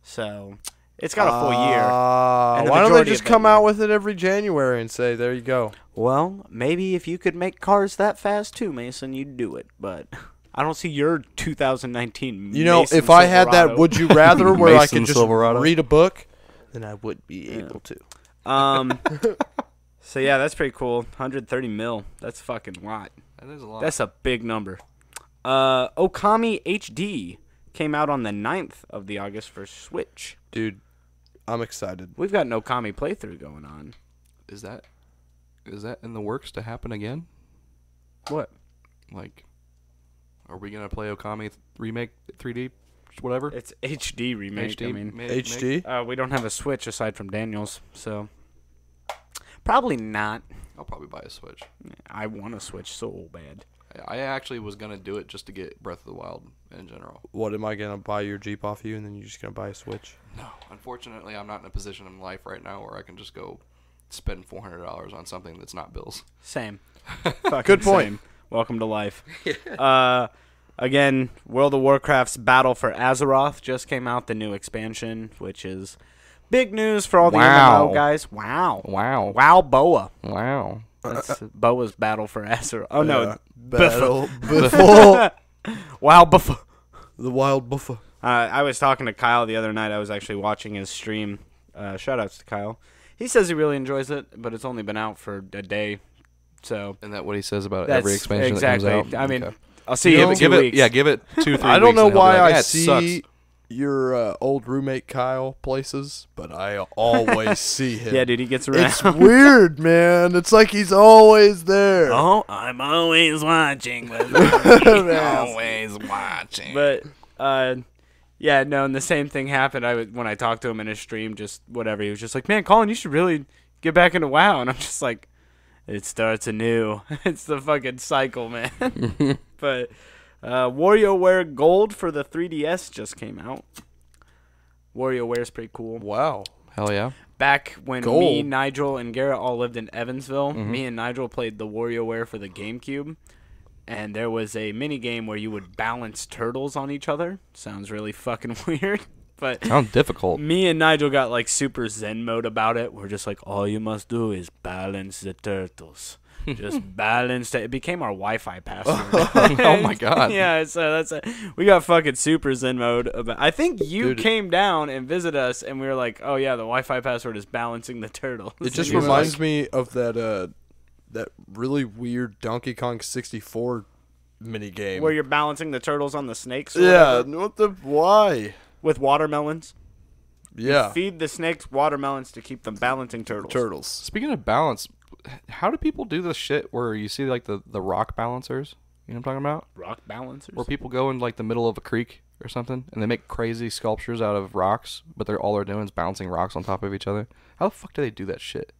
So it's got a full year. And the Why don't they majority just of come that out year. with it every January and say, there you go? Well, maybe if you could make cars that fast too, Mason, you'd do it. But I don't see your 2019. You know, Mason if I had that Silverado. Would You Rather where I Mason could just Silverado. read a book, then I would be able to. So yeah, that's pretty cool. 130 mil. That's fucking a lot. That is a lot. That's a big number. Okami HD came out on the 9th of the August for Switch. Dude, I'm excited. We've got an Okami playthrough going on. Is that in the works to happen again? What? Like, are we gonna play Okami remake 3D, whatever? It's HD remake. HD. I mean, HD? we don't have a Switch aside from Daniel's, so probably not. I'll probably buy a Switch. I want a Switch so bad. I actually was gonna do it just to get Breath of the Wild in general. What, am I going to buy your Jeep off you and then you're just going to buy a Switch? No, unfortunately, I'm not in a position in life right now where I can just go spend $400 on something that's not bills. Same. Fucking Good point. Same. Welcome to life. Again, World of Warcraft's Battle for Azeroth just came out, the new expansion, which is big news for all the Wow. MMO guys. Wow. Wow. Wow, Boa. Wow. That's Boa's Battle for Azeroth. Oh, no. Battle before Wow, Buffa. the wild buffer. I was talking to Kyle the other night. I was actually watching his stream. Shout-outs to Kyle. He says he really enjoys it, but it's only been out for a day. So Isn't that what he says about that's every expansion exactly. that comes out? I mean, Okay. I'll see you in 2 weeks. Give it 2-3 weeks. I don't know and he'll be why like, I "Yeah, it see sucks." your old roommate Kyle places, but I always see him. Yeah, dude, he gets around. It's weird, man. It's like he's always there. Oh, I'm always watching. Always watching. But, yeah, no, and the same thing happened. When I talked to him in his stream, just whatever, he was just like, man, Colin, you should really get back into WoW. And I'm just like, it starts anew. It's the fucking cycle, man. But WarioWare Gold for the 3DS just came out. WarioWare's pretty cool. Wow. Hell yeah. Back when Gold. me, Nigel, and Garrett all lived in Evansville, me and Nigel played the WarioWare for the GameCube. And there was a mini game where you would balance turtles on each other. Sounds really fucking weird. But Sounds difficult. me and Nigel got like super zen mode about it. We're just like, all you must do is balance the turtles. Just balance it. It became our Wi-Fi password. Oh my god. Yeah, so that's it. We got fucking super zen mode about. I think you Dude. came down and visited us, and we were like, "Oh yeah, the Wi-Fi password is balancing the turtles." It just And you were reminds like, me of that really weird Donkey Kong 64 mini game. where you're balancing the turtles on the snakes. Or yeah, whatever, why? with watermelons. Yeah, Feed the snakes watermelons to keep them balancing turtles. turtles. Speaking of balance, how do people do this shit where you see like the rock balancers? You know what I'm talking about? Rock balancers. Where people go in like the middle of a creek or something and they make crazy sculptures out of rocks, but all they're doing is bouncing rocks on top of each other. How the fuck do they do that shit?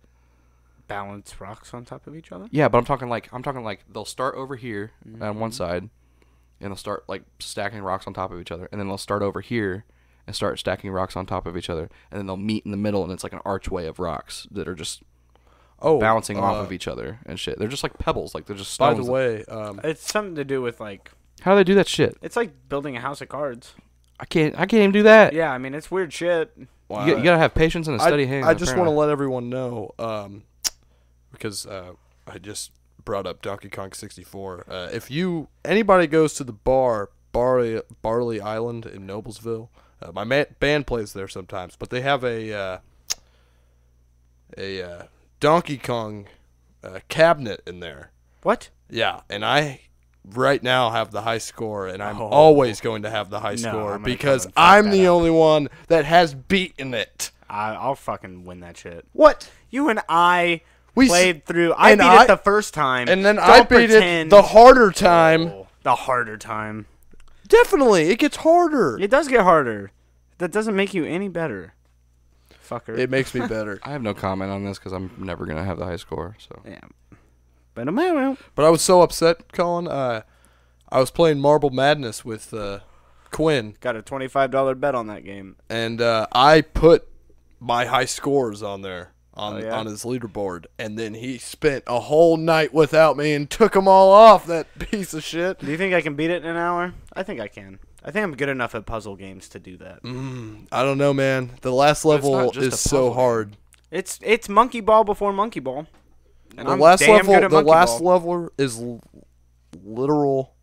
Balance rocks on top of each other. Yeah, but I'm talking like they'll start over here on one side, and they'll start like stacking rocks on top of each other, and then they'll start over here, and start stacking rocks on top of each other, and then they'll meet in the middle, and it's like an archway of rocks that are just bouncing off of each other and shit. They're just like pebbles, like they're just stones. By the way, it's something to do with like. How do they do that shit? It's like building a house of cards. I can't even do that. Yeah, I mean it's weird shit. wow, You gotta have patience and a steady hand. I just want to let everyone know, because I just brought up Donkey Kong 64. If anybody goes to the bar, Barley Island in Noblesville, my band plays there sometimes, but they have a Donkey Kong cabinet in there. What? Yeah, and I right now have the high score, and I'm always going to have the high score because I'm the only one that has beaten it. I'll fucking win that shit. What? You and I played through. I beat it the first time, and then I beat it the harder time. Oh, the harder time. Definitely, it gets harder. It does get harder. That doesn't make you any better, fucker. It makes me better. I have no comment on this because I'm never gonna have the high score. So yeah. But I was so upset, Colin. I was playing Marble Madness with Quinn. Got a $25 bet on that game. And I put my high scores on there on his leaderboard. And then he spent a whole night without me and took them all off, that piece of shit. Do you think I can beat it in an hour? I think I can. I think I'm good enough at puzzle games to do that. I don't know, man. The last level is so hard. It's Monkey Ball before Monkey Ball. And the last level is literal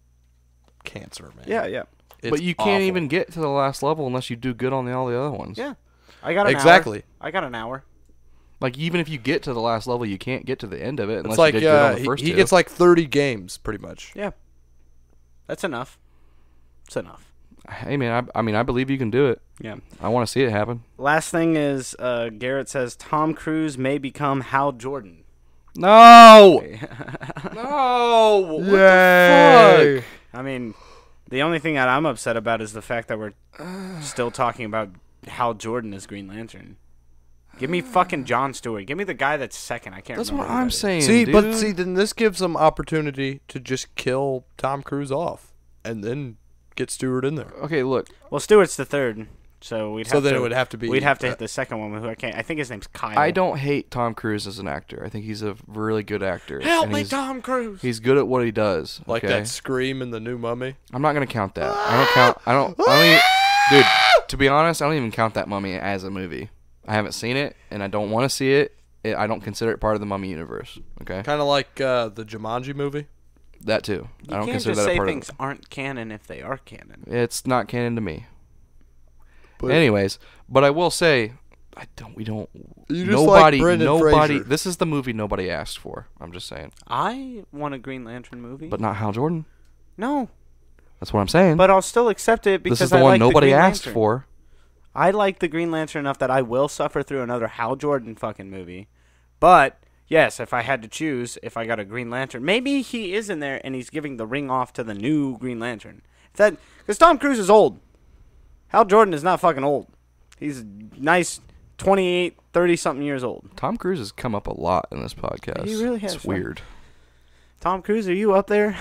cancer, man. Yeah. But you can't even get to the last level unless you do good on all the other ones. Yeah. I got an hour. I got an hour. Like, even if you get to the last level, you can't get to the end of it unless you did good on the first he gets like 30 games, pretty much. Yeah. That's enough. It's enough. Hey, man, I believe you can do it. Yeah. I want to see it happen. Last thing is, Garrett says Tom Cruise may become Hal Jordan. No! No! What the fuck? I mean, the only thing that I'm upset about is the fact that we're still talking about Hal Jordan as Green Lantern. Give me fucking Jon Stewart. Give me the guy that's second. I can't remember. That's what I'm saying, dude. Then this gives them opportunity to just kill Tom Cruise off and then get Stewart in there. Okay, look. Well, Stewart's the third. So it would have to be. We'd have to hit the second one, who I can't. I think his name's Kyle. I don't hate Tom Cruise as an actor. I think he's a really good actor. Help me, Tom Cruise. He's good at what he does. Like that scream in the new Mummy. I'm not gonna count that. I don't. Dude, to be honest, I don't even count that Mummy as a movie. I haven't seen it, and I don't want to see it. I don't consider it part of the Mummy universe. Okay. Kind of like the Jumanji movie. That too. I don't consider that a part of it. You can't just say things aren't canon if they are canon. It's not canon to me. But anyways, but I will say, nobody, Fraser. this is the movie nobody asked for. I'm just saying. I want a Green Lantern movie. But not Hal Jordan. No. That's what I'm saying. But I'll still accept it because this is the one nobody asked for. I like the Green Lantern enough that I will suffer through another Hal Jordan fucking movie. But, yes, if I had to choose, if I got a Green Lantern, maybe he is in there and he's giving the ring off to the new Green Lantern. Because Tom Cruise is old. Hal Jordan is not fucking old. He's nice 28, 30-something years old. Tom Cruise has come up a lot in this podcast. He really has. It's weird. Tom Cruise, are you up there?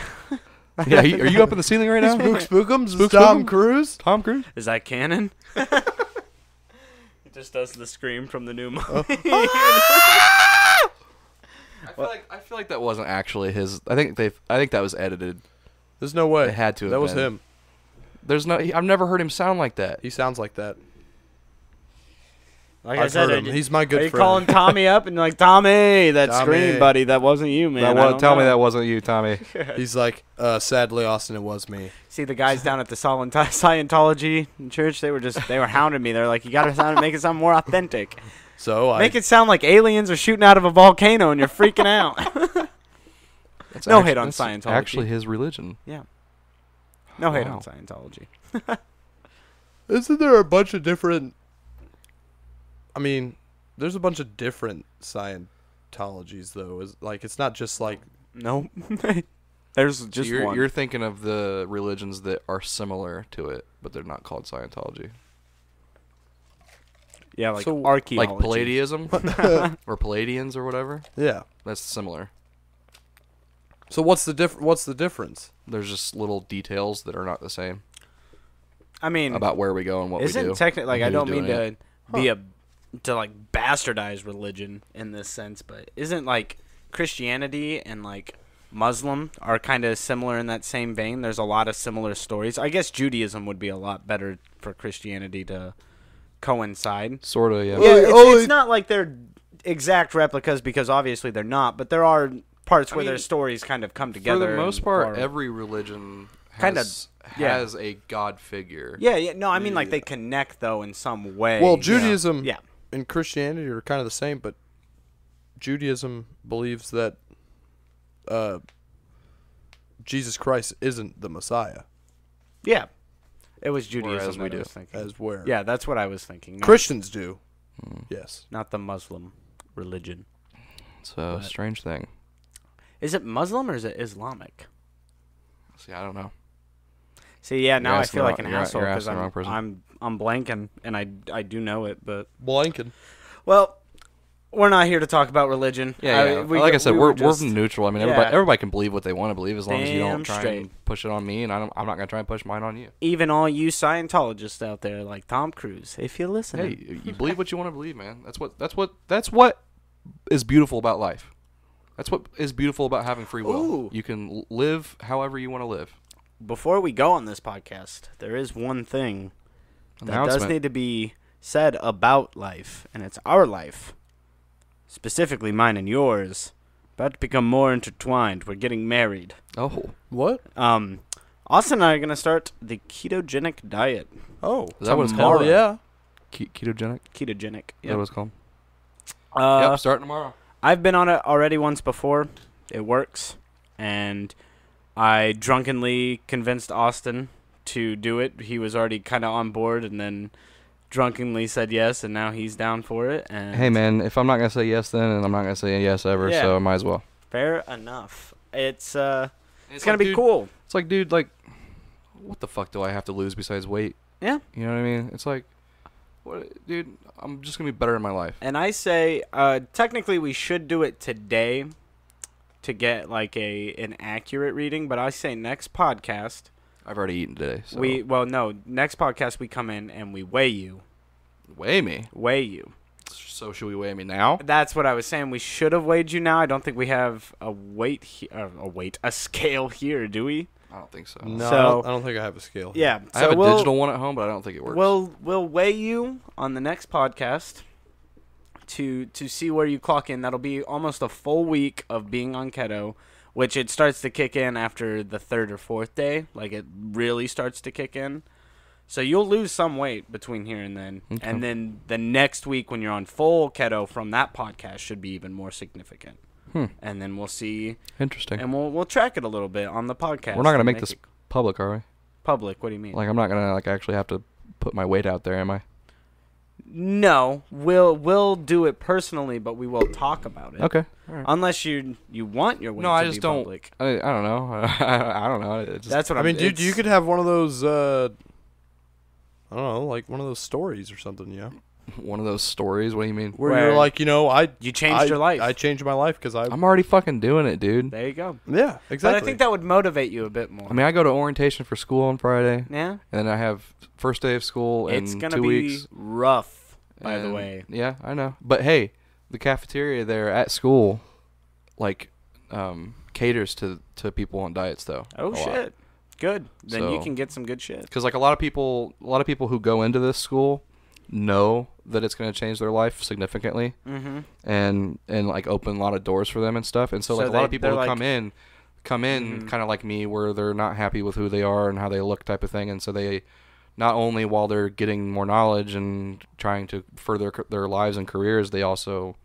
Yeah, are you up in the ceiling right now? Spookums? Tom Cruise? Tom Cruise? Is that canon? He just does the scream from the new movie. I feel like that wasn't actually his. I think that was edited. There's no way. It had to have That was been. him. I've never heard him sound like that. He sounds like that. Like I said, heard him. He's my good friend. Are you calling Tommy up and you're like, Tommy, that scream, buddy, that wasn't you, man. Tell me that wasn't you, Tommy. He's like, sadly, Austin, it was me. See, the guys down at the Scientology church, they were hounding me. They're like, you got to make it sound more authentic. So make it sound like aliens are shooting out of a volcano and you're freaking out. No hate on Scientology. Actually, his religion. Yeah. No hate on Scientology. Isn't there a bunch of different... I mean, there's a bunch of different Scientologies, though. It's not just like... No. There's just one. You're thinking of the religions that are similar to it, but they're not called Scientology. Yeah, like archaeology. Like Palladianism? Or Palladians or whatever? Yeah. That's similar. So what's the difference? There's just little details that are not the same. I mean, about where we go and what we do. isn't technically like and I who's don't mean doing to it. to like bastardize religion in this sense, but isn't like Christianity and like Muslim are kind of similar in that same vein? There's a lot of similar stories. I guess Judaism would be a lot better for Christianity to coincide. Sort of, yeah. Yeah, it's not like they're exact replicas because obviously they're not, but there are parts where their stories kind of come together. For the most part, every religion has a god figure. Yeah. No, I mean like they connect though in some way. Well, Judaism Yeah. and Christianity are kind of the same, but Judaism believes that Jesus Christ isn't the Messiah. Yeah. It was Judaism Whereas we that I do. was thinking. As where? Yeah, that's what I was thinking. Christians do. Yes. Not the Muslim religion. It's a strange thing. Is it Muslim or is it Islamic? See, I don't know. See, yeah, now I asking feel the like an wrong- you're asshole because asking the wrong person. I'm blanking and I do know it, but Blanken. well, we're not here to talk about religion. Yeah. Like I said, we we're were just neutral. I mean, yeah. everybody can believe what they want to believe as long as you Damn don't try straight. and push it on me, and I'm not going to try and push mine on you. even all you Scientologists out there like Tom Cruise, if you're listening. Hey, you believe what you want to believe, man. That's what is beautiful about life. That's what is beautiful about having free will. Ooh. You can live however you want to live. Before we go on this podcast, there is one thing that does Announcement. need to be said about life, and it's our life. Specifically mine and yours. About to become more intertwined. We're getting married. Oh, What? Austin and I are going to start the ketogenic diet. Oh. is that what it's Tomorrow. called? Yeah. Ketogenic? Ketogenic. Is that what it's called? Yep. Starting tomorrow. I've been on it already once before. It works. And I drunkenly convinced Austin to do it. He was already kind of on board and then drunkenly said yes, and now he's down for it. And Hey, man, if I'm not going to say yes then, and I'm not going to say yes ever, Yeah. so I might as well. fair enough. It's going to be cool. It's like, dude, like, what the fuck do I have to lose besides weight? Yeah. You know what I mean? It's like, what, dude, I'm just going to be better in my life. And I say, technically we should do it today to get like an accurate reading, but I say next podcast. I've already eaten today. So. Next podcast we come in and we weigh you. Weigh me? Weigh you. So should we weigh me now? That's what I was saying. We should have weighed you now. I don't think we have a scale here, do we? I don't think so. No, So- I don't think I have a scale. Yeah. I have a we'll, digital one at home, but I don't think it works. We'll weigh you on the next podcast to see where you clock in. That'll be almost a full week of being on keto, which it starts to kick in after the third or fourth day. Like it really starts to kick in. So you'll lose some weight between here and then. Okay. And then the next week when you're on full keto from that podcast should be even more significant. And then we'll see, Interesting. and we'll track it a little bit on the podcast. We're not going to and make this it public, are we? public. What do you mean? Like, I'm not going to, like, actually have to put my weight out there, am I? No, we'll do it personally, but we will talk about it. Okay. All right. Unless you want your weight No, to I be just don't. public. I don't know. I don't know. It just, That's what I mean, dude, it's- you could have one of those, I don't know, like one of those stories or something, you know? one of those stories. What do you mean? Where Where you're like, you changed your life. I changed my life because I'm already fucking doing it, dude. There you go. Yeah, exactly. But I think that would motivate you a bit more. I mean, I go to orientation for school on Friday, Yeah, and then I have first day of school in it's gonna 2 be weeks. rough. By the And- way, Yeah, I know. But hey, the cafeteria there at school, like, caters to people on diets though. oh shit, good. Then you So- can get some good shit. Because like a lot of people who go into this school know that it's going to change their life significantly, Mm-hmm. and like open a lot of doors for them and stuff. And so like So a lot of people they're who like- come in Mhm. kind of like me, where they're not happy with who they are and how they look, type of thing. And so they, not only while they're getting more knowledge and trying to further their lives and careers, they also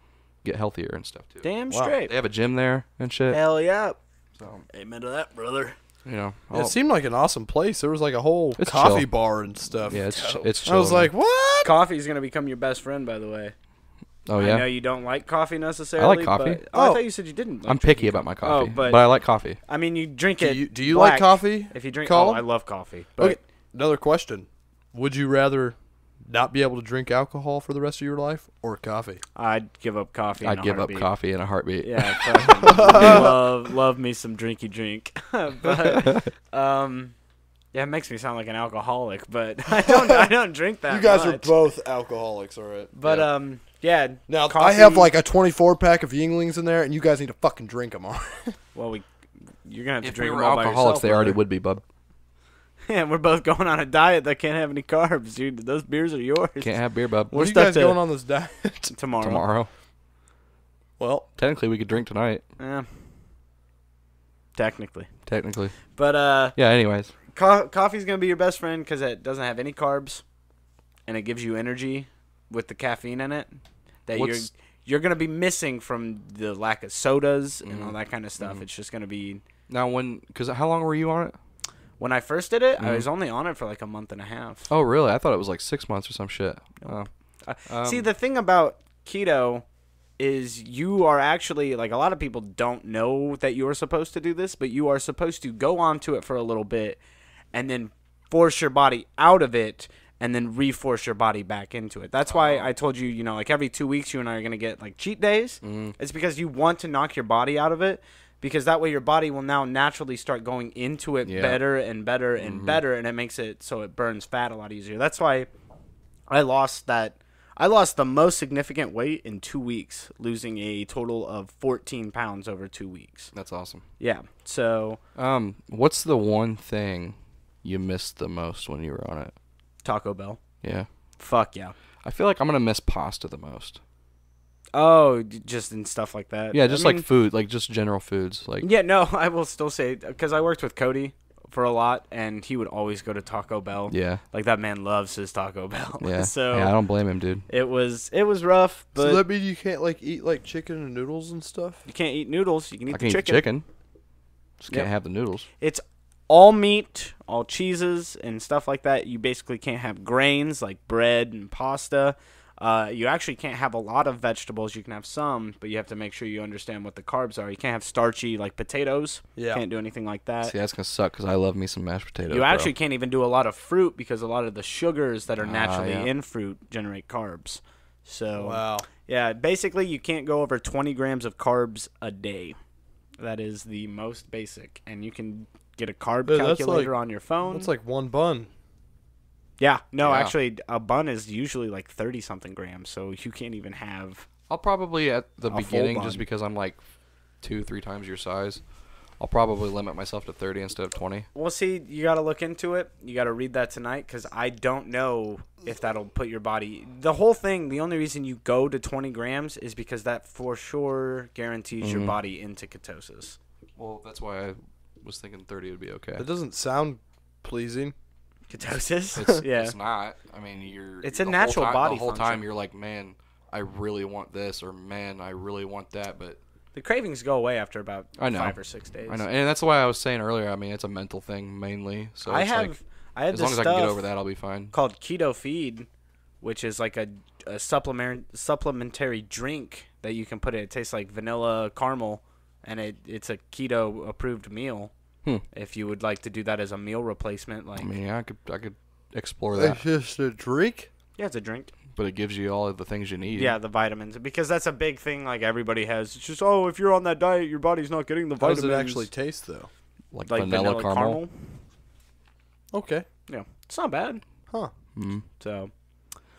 get healthier and stuff too. Damn Wow. straight. They have a gym there and shit. Hell yeah. So Amen to that, brother. you know, It seemed like an awesome place. There was like a whole It's coffee chill. bar and stuff. yeah, it's chill. I was like, what? Coffee's gonna become your best friend, by the way. oh I know yeah, you don't like coffee necessarily. coffee. But, I Oh. thought you said you didn't. Like I'm picky about my coffee, Oh, but I like coffee. I mean, you drink Do it. you black. like coffee? If you drink, Colin? I love coffee. But Okay, another question. Would you rather not be able to drink alcohol for the rest of your life or coffee? I'd give up coffee. I'd give up coffee in a heartbeat. Yeah, fucking love me some drinky drink. But Yeah, it makes me sound like an alcoholic, but I don't drink that You guys are much. both alcoholics, all right? But yeah. Now coffee, I have like a 24-pack of Yinglings in there, and you guys need to fucking drink them all. Well, you're gonna have to If we drink were them all by alcoholics, yourself, they already brother. would be, bub. Yeah, we're both going on a diet that can't have any carbs, dude. Those beers are yours. Can't have beer, bub. We're When are you stuck guys to- going on this diet? tomorrow. Tomorrow. Well, Technically, we could drink tonight. Yeah. Technically. But yeah. Anyways, Coffee's gonna be your best friend because it doesn't have any carbs, and it gives you energy with the caffeine in it that you're gonna be missing from the lack of sodas and all that kind of stuff. It's just gonna be. now because how long were you on it? When I first did it, I was only on it for like a month and a half. Oh, really? I thought it was like 6 months or some shit. Nope. Oh. See, the thing about keto is you are actually, like, a lot of people don't know that you are supposed to do this, but you are supposed to go onto it for a little bit and then force your body out of it and then reforce your body back into it. That's why I told you, you know, like every 2 weeks you and I are going to get like cheat days. It's because you want to knock your body out of it, because that way your body will now naturally start going into it better and better and better, and it makes it so it burns fat a lot easier. That's why I lost the most significant weight in 2 weeks, losing a total of 14 pounds over 2 weeks. That's awesome. Yeah. So What's the one thing you missed the most when you were on it? Taco Bell. Yeah. Fuck yeah. I feel like I'm gonna miss pasta the most. Oh, just in stuff like that. Yeah, just I mean, like food, like just general foods. Like Yeah, no, I will still say, because I worked with Cody for a lot, and he would always go to Taco Bell. yeah, Like, that man loves his Taco Bell. yeah. So yeah, I don't blame him, dude. it was rough, but so that means you can't like eat like chicken and noodles and stuff? you can't eat noodles. You can eat I the can eat chicken. chicken. Just can't Yep. have the noodles. It's all meat, all cheeses, and stuff like that. You basically can't have grains like bread and pasta. You actually can't have a lot of vegetables. You can have some, but you have to make sure you understand what the carbs are. You can't have starchy like potatoes. Yeah. Can't do anything like that. See, that's gonna suck because I love me some mashed potatoes. You bro. actually can't even do a lot of fruit because a lot of the sugars that are naturally yeah. in fruit generate carbs. So, Wow. yeah, basically you can't go over 20 grams of carbs a day. That is the most basic. And you can get a carb Dude, that's calculator like- on your phone. That's like one bun. Yeah, no, Yeah. actually, a bun is usually like 30-something grams, so you can't even have. I'll probably at the A full beginning, bun. just because I'm like 2-3 times your size, I'll probably limit myself to 30 instead of 20. Well, see, you got to look into it. You got to read that tonight, because I don't know if that'll put your body. The whole thing, the only reason you go to 20 grams is because that for sure guarantees your body into ketosis. Well, that's why I was thinking 30 would be okay. That doesn't sound pleasing. Ketosis? It's, Yeah. it's not. I mean, It's the a whole natural time, body The whole function. time you're like, man, I really want this, or man, I really want that, but The cravings go away after about I know. 5 or 6 days. I know, and that's why I was saying earlier. I mean, it's a mental thing mainly. So I it's had like, as this long as I stuff can get over that, I'll be fine. called Keto Feed, which is like a supplementary drink that you can put in. It tastes like vanilla caramel, and it's a keto approved meal. If you would like to do that as a meal replacement, like I mean, yeah, I could explore that, It's just a drink? yeah, it's a drink. but it gives you all of the things you need. Yeah, the vitamins, because that's a big thing. Like everybody has, it's just if you're on that diet, your body's not getting the How vitamins. does it actually taste, though? like like vanilla, caramel. Okay. Yeah, it's not bad. Huh. So,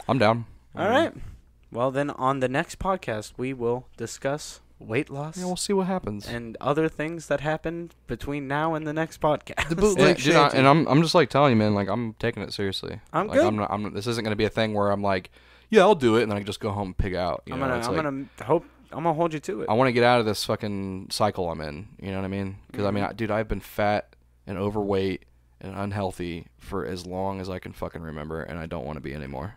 I'm down. all right. Well, then on the next podcast, we will discuss weight loss Yeah, we'll see what happens. and other things that happened between now and the next podcast. The bootleg Dude, I- shanty. and I'm just like telling you, man. Like I'm taking it seriously. I'm like, good. I'm not. This isn't gonna be a thing where I'm like, yeah, I'll do it, and then I just go home and pig out. You know? It's like, I'm gonna hold you to it. I want to get out of this fucking cycle I'm in. You know what I mean? Because I mean, dude, I've been fat and overweight and unhealthy for as long as I can fucking remember, and I don't want to be anymore.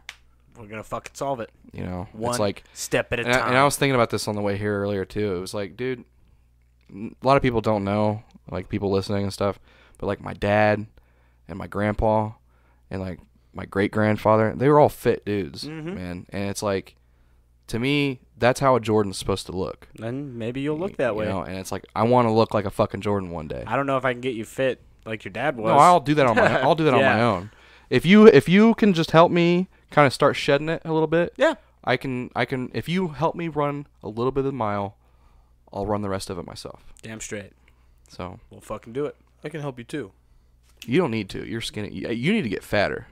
We're gonna fucking solve it. You know, One it's like, step at a and time. I was thinking about this on the way here earlier too. It was like, dude, a lot of people don't know, like people listening and stuff, but like my dad and my grandpa and like my great grandfather, they were all fit dudes, man. And it's like, to me, that's how a Jordan's supposed to look. Then maybe you'll look that way. You know? And it's like, I want to look like a fucking Jordan one day. I don't know if I can get you fit like your dad was. No, I'll do that on my. I'll do that on my Yeah. own. If you can just help me kind of start shedding it a little bit, Yeah. I can. If you help me run a little bit of the mile, I'll run the rest of it myself. Damn straight. So We'll fucking do it. I can help you, too. You don't need to. You're skinny. You need to get fatter.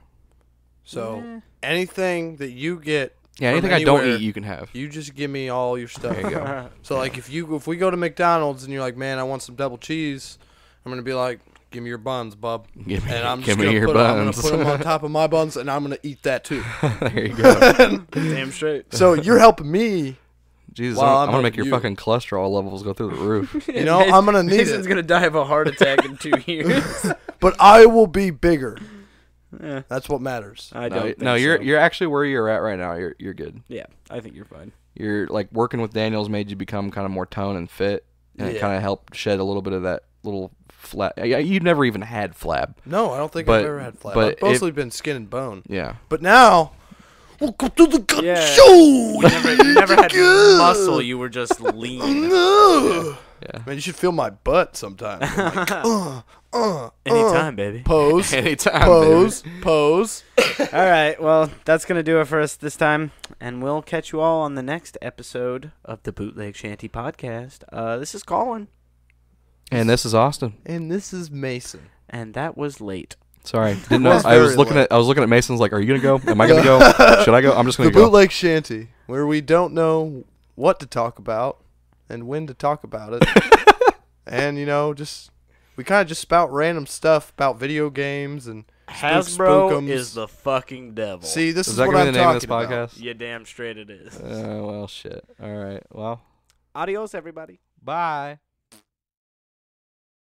So anything that you get, Yeah, anything I don't eat, you can have. You just give me all your stuff. There you go. So like if we go to McDonald's and you're like, man, I want some double cheese, I'm gonna be like, give me your buns, bub. Give me I'm your buns. I'm gonna put them on top of my buns, and I'm gonna eat that too. There you go. Damn straight. So you're helping me. Jesus, Well, I'm gonna make your fucking cholesterol levels go through the roof. You know, I'm gonna need Mason's it. gonna die of a heart attack in 2 years. But I will be bigger. Yeah. That's what matters. I don't. Think you're actually where you're at right now. You're good. Yeah, I think you're fine. You're like working with Daniel's made you become kind of more toned and fit, and it Yeah. kind of helped shed a little bit of that little flab. You've never even had flab. No, I don't think But- I've ever had flab. but I've mostly been skin and bone. Yeah. But now, welcome to the gun Yeah. show. You never had muscle. You were just lean. Yeah. Man, you should feel my butt sometime. I'm like, Anytime, baby. Pose. Anytime. Pose. Pose. All right. Well, that's gonna do it for us this time, and we'll catch you all on the next episode of the Bootleg Shanty podcast. This is Colin, And this is Austin. And this is Mason. and that was late. Sorry, didn't know. was I was very looking late. at Mason's like, are you gonna go? Am I gonna go? Should I go? I'm just The gonna go. Bootleg Shanty, where we don't know what to talk about and when to talk about it. And, we kind of just spout random stuff about video games and Hasbro spookums. is the fucking devil. See, this Is is that what gonna I'm be the name of talking this about. podcast? You damn straight it is. Well, shit. All right. Well, Adios, everybody. bye.